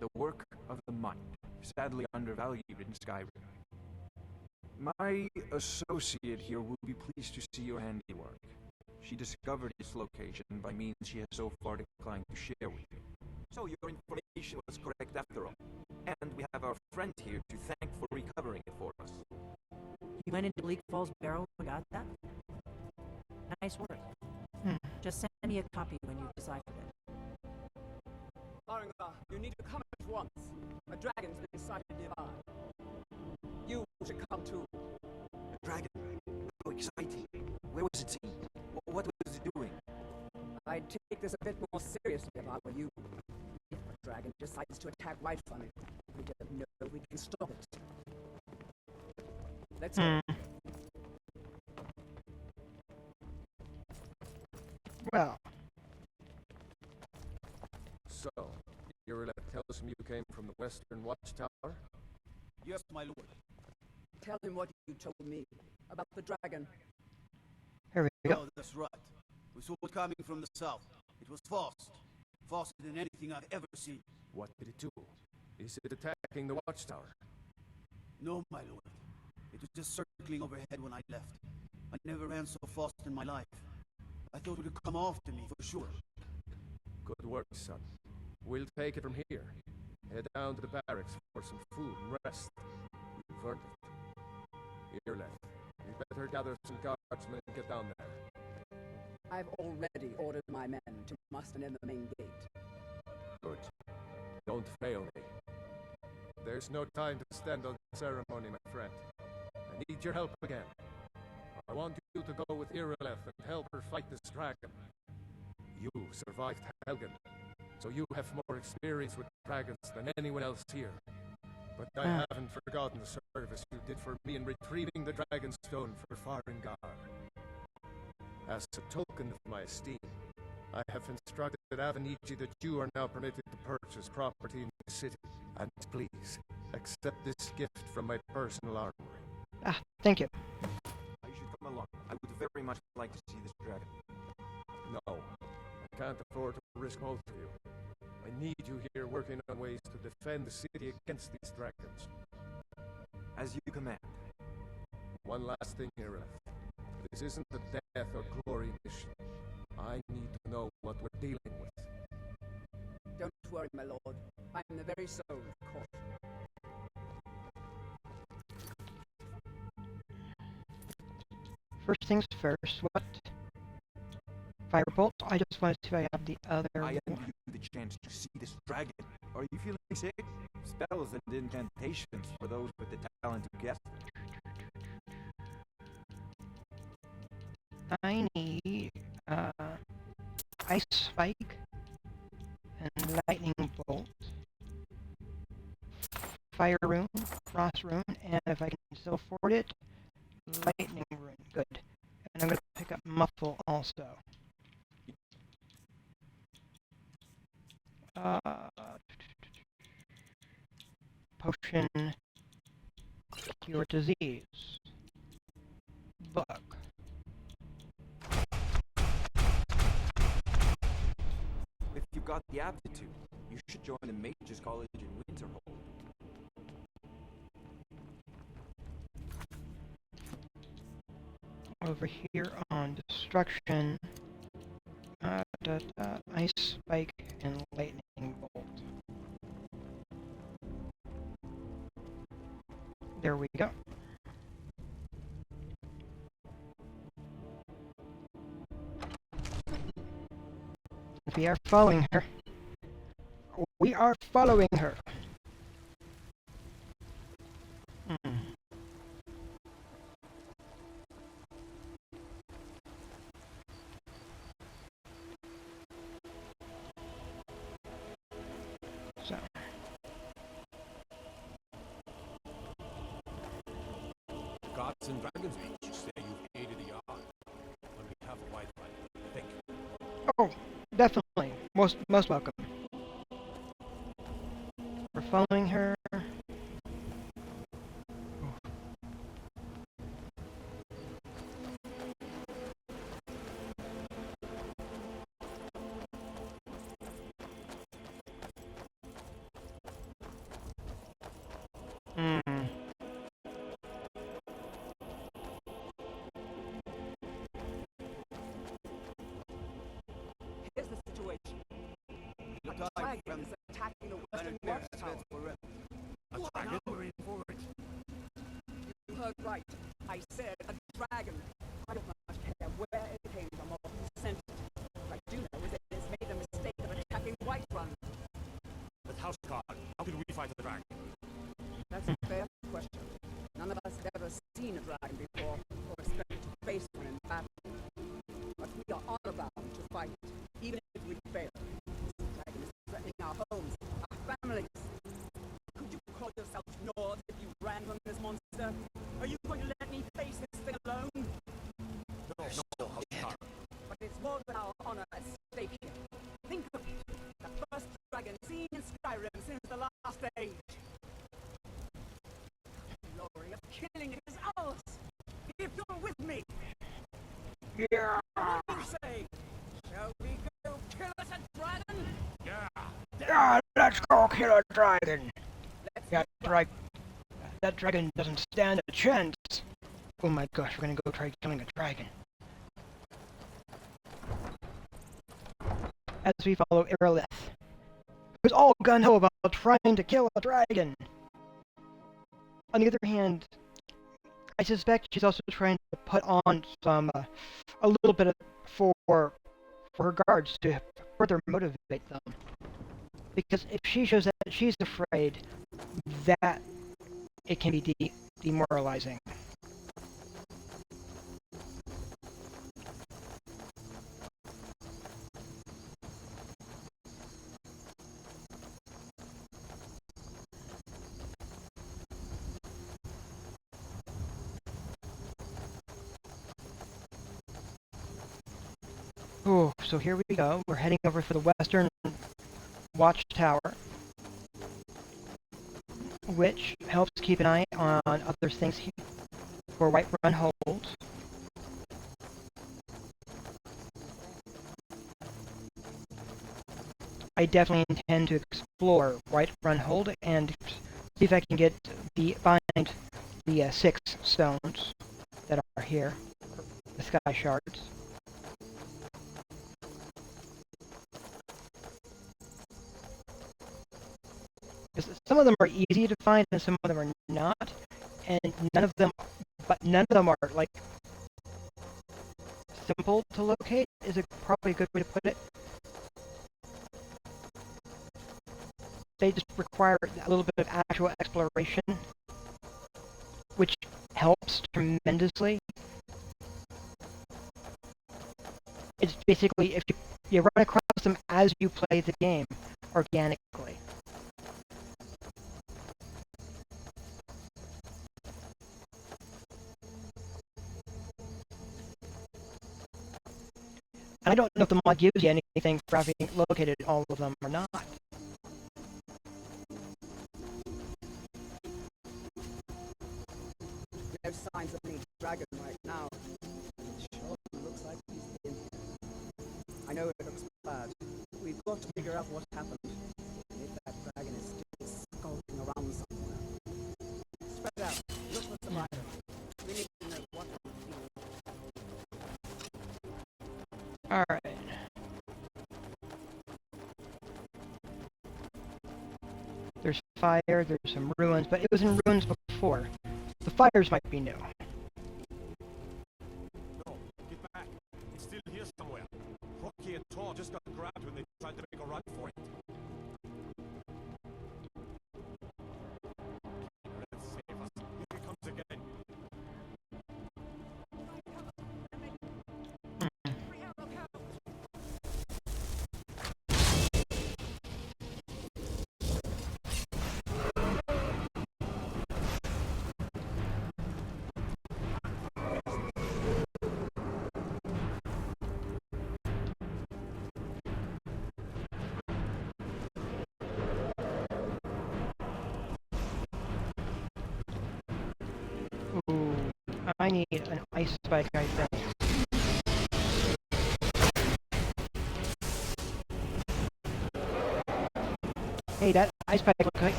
The work of the mind, sadly undervalued in Skyrim. My associate here will be pleased to see your handiwork. She discovered its location by means she has so far declined to share with you. So your information was correct after all. And we have our friend here to thank for recovering it for us. You went into Bleak Falls Barrow and got that? Nice work. Just send me a copy when you've deciphered it. Farengar, you need to come at once. A dragon's been sighted nearby. You should come too. A dragon? How exciting. Where was it seen? What was it doing? I'd take this a bit more seriously if I were you. If a dragon decides to attack Whiterun, we don't know if we can stop it. Let's go. Well. So, Irileth tells me you came from the Western Watchtower? Yes, my lord. Tell him what you told me about the dragon. Here we go. Oh, that's right. We saw it coming from the south. It was fast. Faster than anything I've ever seen. What did it do? Is it attacking the Watchtower? No, my lord. It was just circling overhead when I left. I never ran so fast in my life. I thought it would come after me for sure. Good work, son. We'll take it from here. Head down to the barracks for some food and rest. You've earned it. Irileth, you better gather some guardsmen and get down there. I've already ordered my men to muster in the main gate. Good. Don't fail me. There's no time to stand on ceremony, my friend. I need your help again. I want you to go with Irileth and help her fight this dragon. You survived Helgen, so you have more experience with dragons than anyone else here. But I haven't forgotten the service you did for me in retrieving the Dragonstone for Farengar. As a token of my esteem, I have instructed Avenici that you are now permitted to purchase property in the city. And please, accept this gift from my personal armory. Thank you. You should come along. I would very much like to see this dragon. No, I can't afford to risk both of you. I need you here working on ways to defend the city against these dragons. As you command. One last thing, Irileth. This isn't a death or glory mission. I need to know what we're dealing with. Don't worry, my lord. I'm the very soul of caution. First things first, what? Firebolt? I just wanted to see if I have the other I one. envy you the chance to see this dragon. Are you feeling sick? Spells and incantations for those with the talent to guess. I need Ice Spike and Lightning Bolt, Fire Rune, Frost Rune, and if I can still afford it, Lightning Rune. Good. And I'm going to pick up Muffle also. Potion, Cure Disease, Bug. If you've got the aptitude, you should join the Mages College in Winterhold. Over here on Destruction, Ice Spike and Lightning Bolt. There we go. We are following her. We are following her. So. Gods and dragons, you say you've aided the yard. On behalf of Whiterun, thank you. Oh, definitely. Most welcome. We're following her. Here's the situation. A dragon is attacking the Western Watchtower. A dragon? We're in for it. You heard right. I said a dragon. I don't much care where it came from or who sent it. What I do know is that it has made the mistake of attacking Whiterun. seen a dragon before, or expected to face one in battle. But we are honor-bound to fight it, even if we fail. This dragon is threatening our homes, our families. Could you call yourself Nord if you ran from this monster? Are you going to let me face this thing alone? No, I can't. But it's more than our honor at stake here. Think of it. The first dragon seen in Skyrim since the last age. The glory of killing it is ours. If you're with me. Yeah. What do you say? Shall we go kill us a dragon? Yeah, let's go kill a dragon. That dragon doesn't stand a chance. Oh my gosh, we're gonna go try killing a dragon. As we follow Irilith, who's all gung-ho about trying to kill a dragon. On the other hand, I suspect she's also trying to put on some, a little bit of, for her guards to further motivate them. Because if she shows that she's afraid, that it can be demoralizing. Oh, so here we go. We're heading over for the Western Watchtower, which helps keep an eye on other things for Whiterun Hold. I definitely intend to explore Whiterun Hold and see if I can find the 6 stones that are here, the sky shards. Some of them are easy to find and some of them are not, and none of them are like simple to locate is probably a good way to put it. They just require a little bit of actual exploration, which helps tremendously. It's basically if you run across them as you play the game organically. And I don't know if the mod gives you anything for having located all of them or not. No signs of any dragon right now. It sure looks like he's in here. I know it looks bad. We've got to figure out what happened. And if that dragon is still skulking around somewhere. Spread out. Look for some items. We need to know what we're feeling. Alright. There's fire, there's some ruins, but it was in ruins before. The fires might be new. No, get back. It's still here somewhere. Rocky and Tor just got grabbed when they tried to make a run for it. Let's save us. Here it comes again. Ooh, I need an ice spike, I think. Hey, that ice spike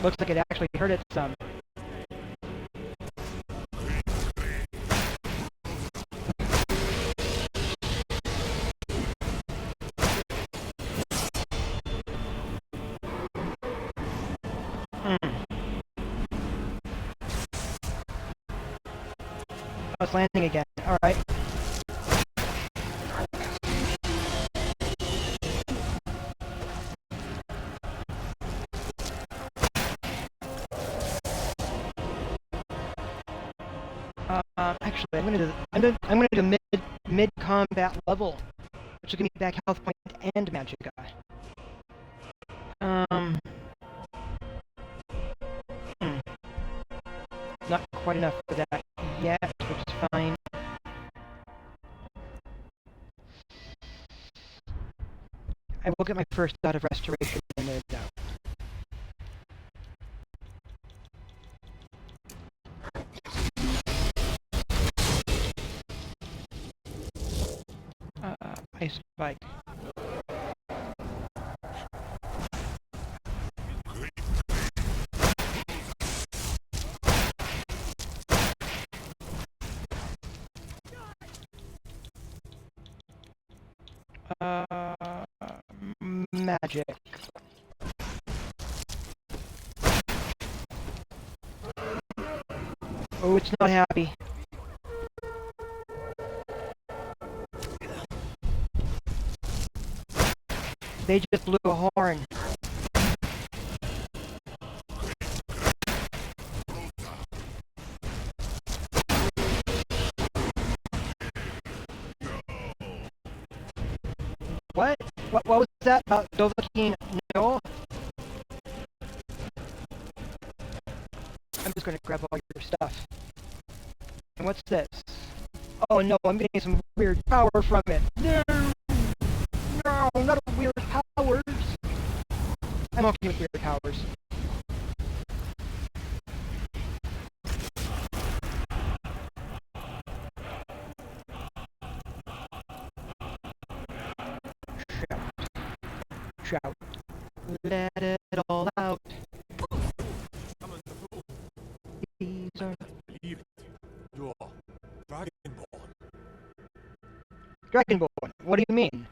looks like it actually hurt it some. Oh, it's landing again. Alright. Actually, I'm gonna do mid combat level, which will give me back health point and magicka. Not quite enough for that yet, which is fine. I will get my first dot of restoration in there, though. Ice spike. Magic. Oh, it's not happy. They just blew a horn. What? What was that about Dovahkiin? No? I'm just gonna grab all your stuff. And what's this? Oh no, I'm getting some weird power from it. No! No, not weird powers! I'm okay with weird powers. Shout. Let it all out. These are... Believe it. You're Dragonborn. Dragonborn? What do you mean?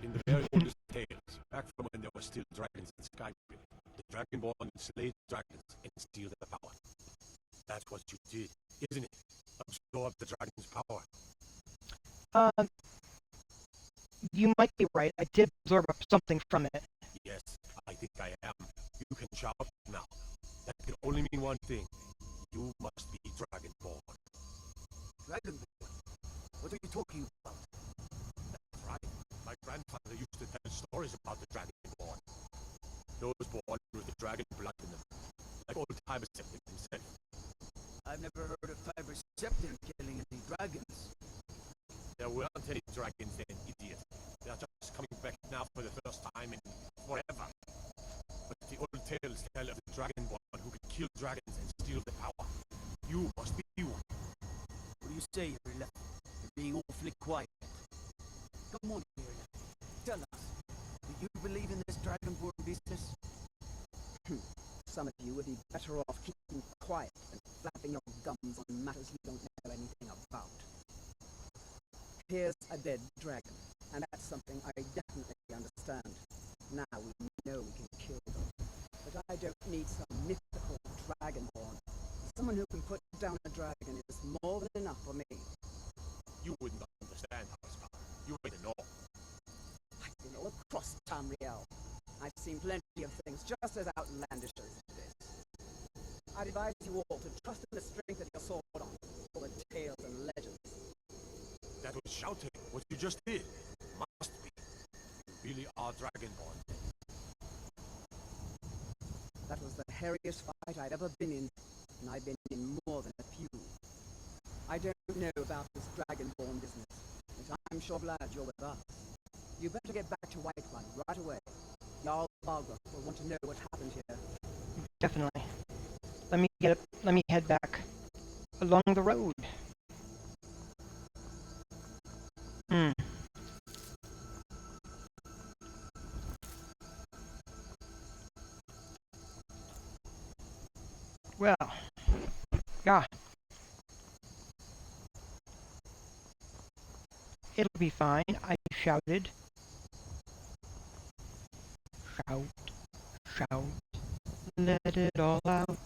In the very oldest tales, back from when there were still dragons in Skyrim, the Dragonborn enslaved dragons and steal their power. That's what you did, isn't it? Absorb the dragon's power. You might be right. I did absorb something from it. Yes, I think I am. You can shout now. That can only mean one thing. You must be Dragonborn. Dragonborn? What are you talking about? That's right. My grandfather used to tell stories about the Dragonborn. Those born with the dragon blood in them. Like old Tiber Septim himself. I've never heard of Tiber Septim killing any dragons. There weren't any dragons then, idiot. They're just coming back now for the first time in forever. But the old tales tell of the Dragonborn who could kill dragons and steal their power. You must be one. What do you say, Irila? You're being awfully quiet. Come on, Irila. Tell us. Do you believe in this Dragonborn business? Some of you would be better off keeping quiet than flapping your gums on matters you don't know anything about. Here's a dead dragon, and that's something I definitely understand. Now we know we can kill them. But I don't need some mythical dragonborn. Someone who can put down a dragon is more than enough for me. You wouldn't understand, Husband. You wouldn't know. I've been all across Tamriel. I've seen plenty of things just as outlandish as this. I'd advise you all to trust in the strength of your sword on all the tales and legends. That was shouting. What you just did. Must be. You really are Dragonborn. That was the hairiest fight I'd ever been in, and I've been in more than a few. I don't know about this Dragonborn business, but I'm sure glad you're with us. You better get back to Whiterun right away. Jarl Balgruuf will want to know what happened here. Definitely. Let me head back along the road. Well, yeah. It'll be fine, I shouted. Shout, shout, let it all out.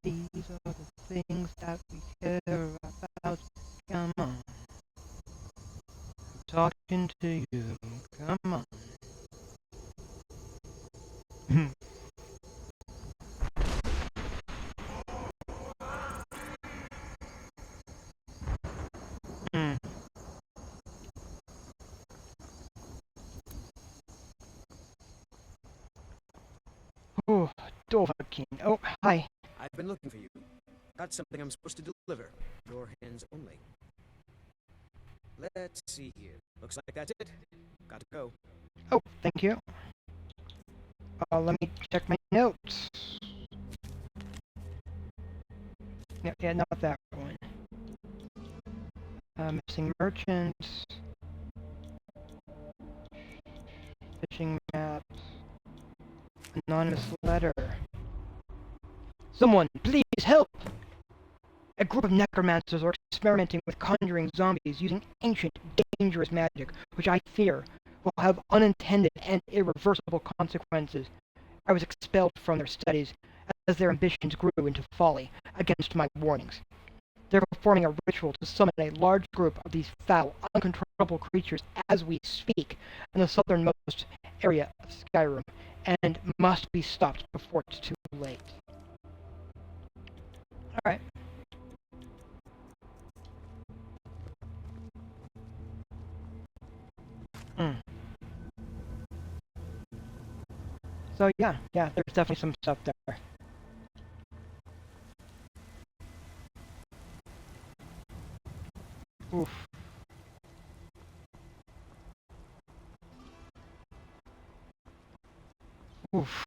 These are the things that we care about. Come on. I'm talking to you. Come on. Oh, Dovahkiin. Oh, hi. I've been looking for you. Got something I'm supposed to deliver. Your hands only. Let's see here. Looks like that's it. Got to go. Oh, thank you. Let me check my notes. Yeah, not that one. Missing merchants. Fishing maps. Anonymous letter. Someone, please help! A group of necromancers are experimenting with conjuring zombies using ancient, dangerous magic, which I fear will have unintended and irreversible consequences. I was expelled from their studies as their ambitions grew into folly against my warnings. They're performing a ritual to summon a large group of these foul, uncontrollable creatures as we speak in the southernmost area of Skyrim, and must be stopped before it's too late. Alright. So yeah, there's definitely some stuff there. Oof. Oof.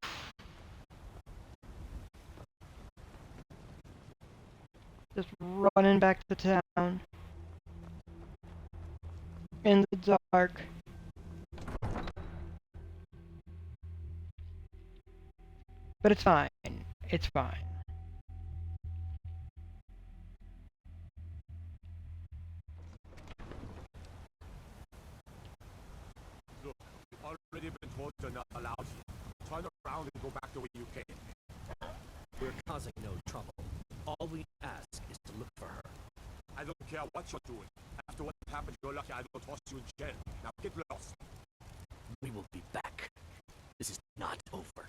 Just running back to town. In the dark. But it's fine. It's fine. Look, you've already been told you're not allowed here. Turn around and go back the way you came. We're causing no trouble. All we ask is to look for her. I don't care what you're doing. After what happened, you're lucky I don't toss you in jail. Now get lost. We will be back. This is not over.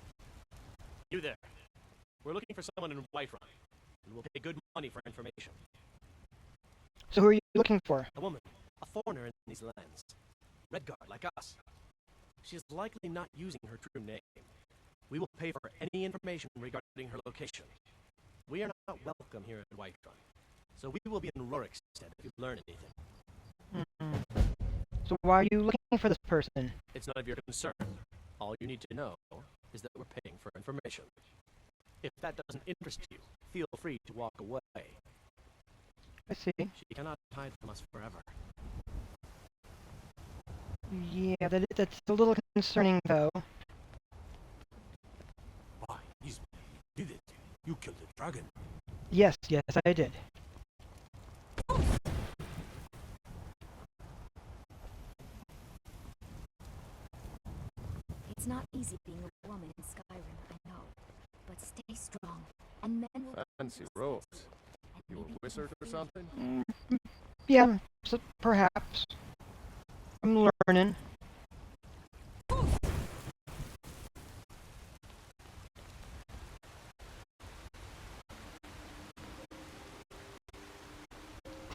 You there. We're looking for someone in Whiterun. We will pay good money for information. So who are you looking for? A woman. A foreigner in these lands. Redguard, like us. She is likely not using her true name. We will pay for any information regarding her location. We are not welcome here at Whiterun, so we will be in Rorikstead if you learn anything. So why are you looking for this person? It's none of your concern. All you need to know is that we're paying for information. If that doesn't interest you, feel free to walk away. I see. She cannot hide from us forever. Yeah, that's a little concerning, though. Why, you did it. You killed the dragon. Yes, I did. It's not easy being a woman in Skyrim, I know. But stay strong, and men will... Fancy robes. You a wizard or something? Yeah, so perhaps. I'm learning.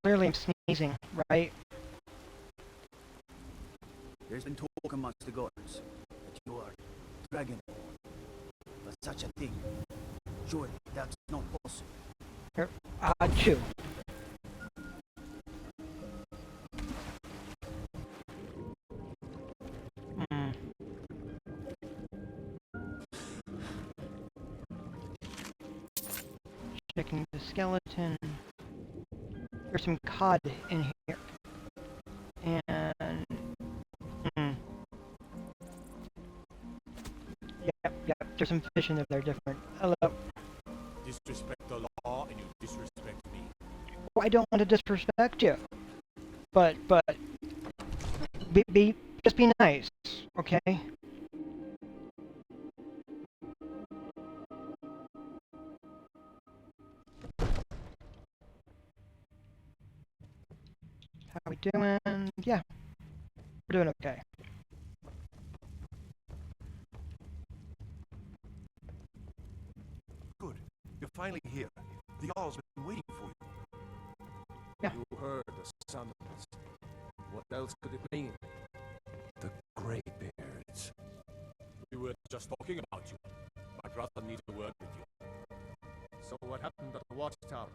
Clearly I'm sneezing, right? There's been talk amongst the gods that you are dragon. But such a thing, surely that's not possible. Here, achoo. Checking the skeleton. There's some cod in here. And... Yep, there's some fish in there that are different. Hello. Disrespect the law and you disrespect me. Oh, I don't want to disrespect you. But... Just be nice, okay? How we doing? Yeah. We're doing okay. Good. You're finally here. The Jarl's been waiting for you. Yeah. You heard the summons. What else could it mean? The Greybeards. We were just talking about you. But I'd rather need a word with you. So what happened at the watchtower?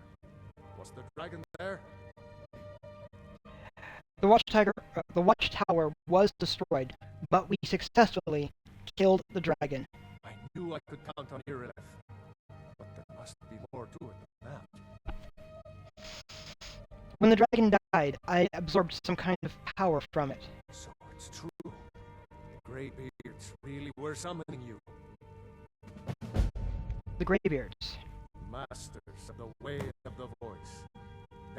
Was the dragon there? The watchtower was destroyed, but we successfully killed the dragon. I knew I could count on Irileth, but there must be more to it than that. When the dragon died, I absorbed some kind of power from it. So it's true. The Greybeards really were summoning you. The Greybeards. Masters of the way of the voice.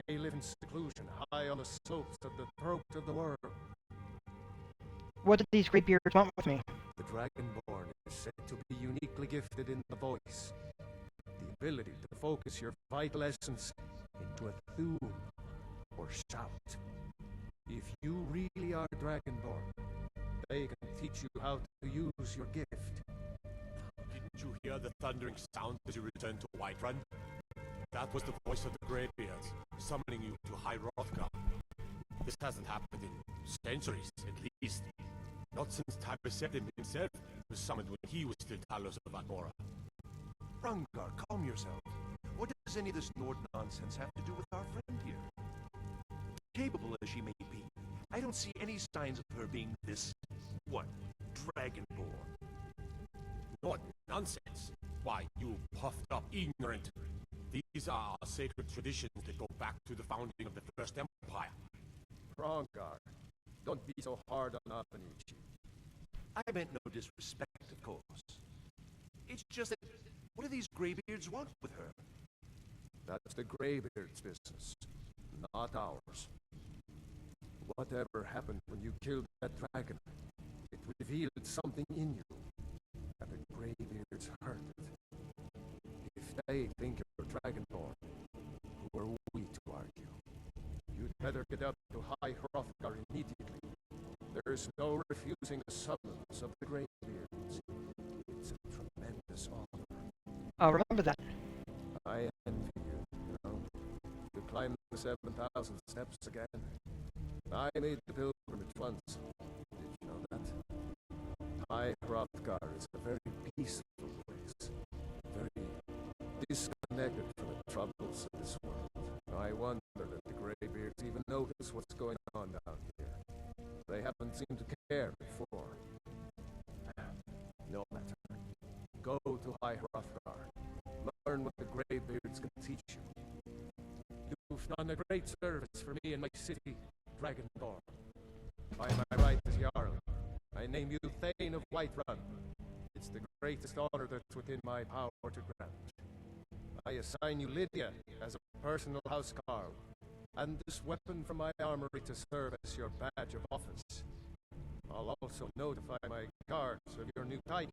They live in seclusion, high on the slopes of the throat of the world. What did these Greybeards want with me? The Dragonborn is said to be uniquely gifted in the voice. The ability to focus your vital essence into a thum or shout. If you really are Dragonborn, they can teach you how to use your gift. Didn't you hear the thundering sound as you returned to Whiterun? That was the voice of the Greybeards, summoning you to High Hrothgar. This hasn't happened in centuries, at least. Not since Tiberseptim himself was summoned when he was still Talos of Agora. Rungar, calm yourself. What does any of this Nord nonsense have to do with our friend here? Capable as she may be, I don't see any signs of her being this, Dragonborn. What nonsense! Why, you puffed up ignorant. These are sacred traditions that go back to the founding of the First Empire. Rongar, don't be so hard on Apanichi. I meant no disrespect, of course. It's just that, what do these Greybeards want with her? That's the Greybeards' business, not ours. Whatever happened when you killed that dragon, it revealed something in you, and the Greybeards heard it. If they think you're Dragonborn, who are we to argue? You'd better get up to High Hrothgar immediately. There's no refusing the summons of the Greybeards. It's a tremendous honor. I'll remember that. I envy you, know. To climb the 7,000 steps again. I made the pilgrimage once. Did you know that? High Hrothgar is a very peaceful place. Very disconnected from the troubles of this world. I wonder that the Greybeards even notice what's going on down here. They haven't seemed to care before. No matter. Go to High Hrothgar. Learn what the Greybeards can teach you. You've done a great service for me and my city, Dragonborn. By my right as Jarl, I name you Thane of Whiterun. It's the greatest honor that's within my power to grant. I assign you Lydia as a personal housecarl, and this weapon from my armory to serve as your badge of office. I'll also notify my guards of your new title.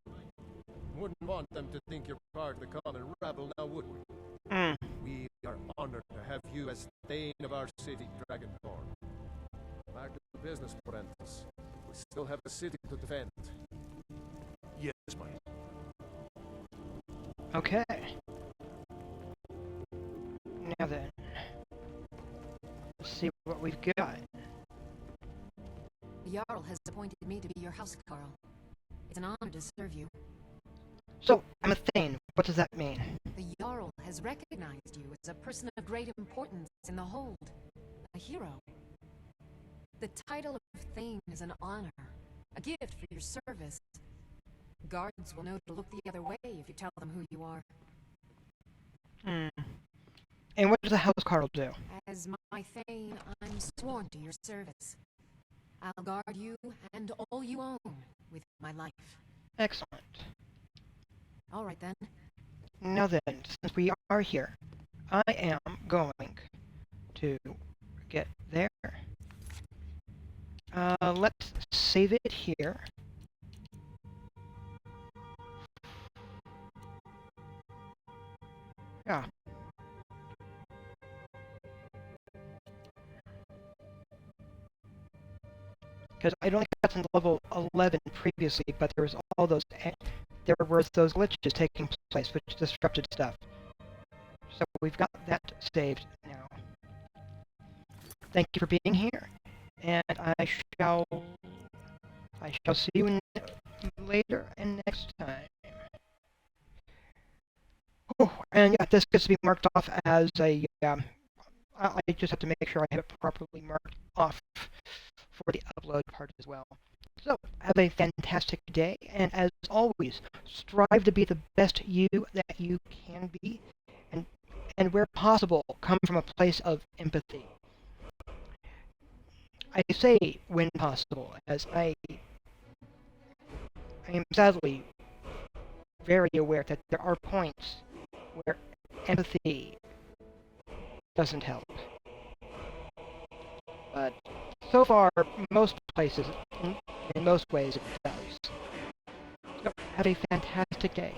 Wouldn't want them to think you're part of the common rabble now, would we? We are honored to have you as Thane of our city, Dragonborn. Back to the business, Prentice. We still have a city to defend. Yes, my. Okay. Now then, let's see what we've got. The Jarl has appointed me to be your housecarl. It's an honor to serve you. So, I'm a Thane. What does that mean? The Jarl has recognized you as a person of great importance in the Hold. A hero. The title of Thane is an honor. A gift for your service. Guards will know to look the other way if you tell them who you are. And what does a housecarl do? As my Thane, I'm sworn to your service. I'll guard you and all you own with my life. Excellent. All right then. Now then, since we are here, I am going to get there. Let's save it here. Yeah. Because I don't think that's in level 11 previously, but there was all those, there were those glitches taking place, which disrupted stuff. So we've got that saved now. Thank you for being here, and I shall see you later and next time. And yeah, this gets to be marked off as a, I just have to make sure I have it properly marked off for the upload part as well. So, have a fantastic day, and as always, strive to be the best you that you can be, and where possible, come from a place of empathy. I say when possible, as I am sadly very aware that there are points where empathy doesn't help. But so far, most places, in most ways, it does. So, have a fantastic day.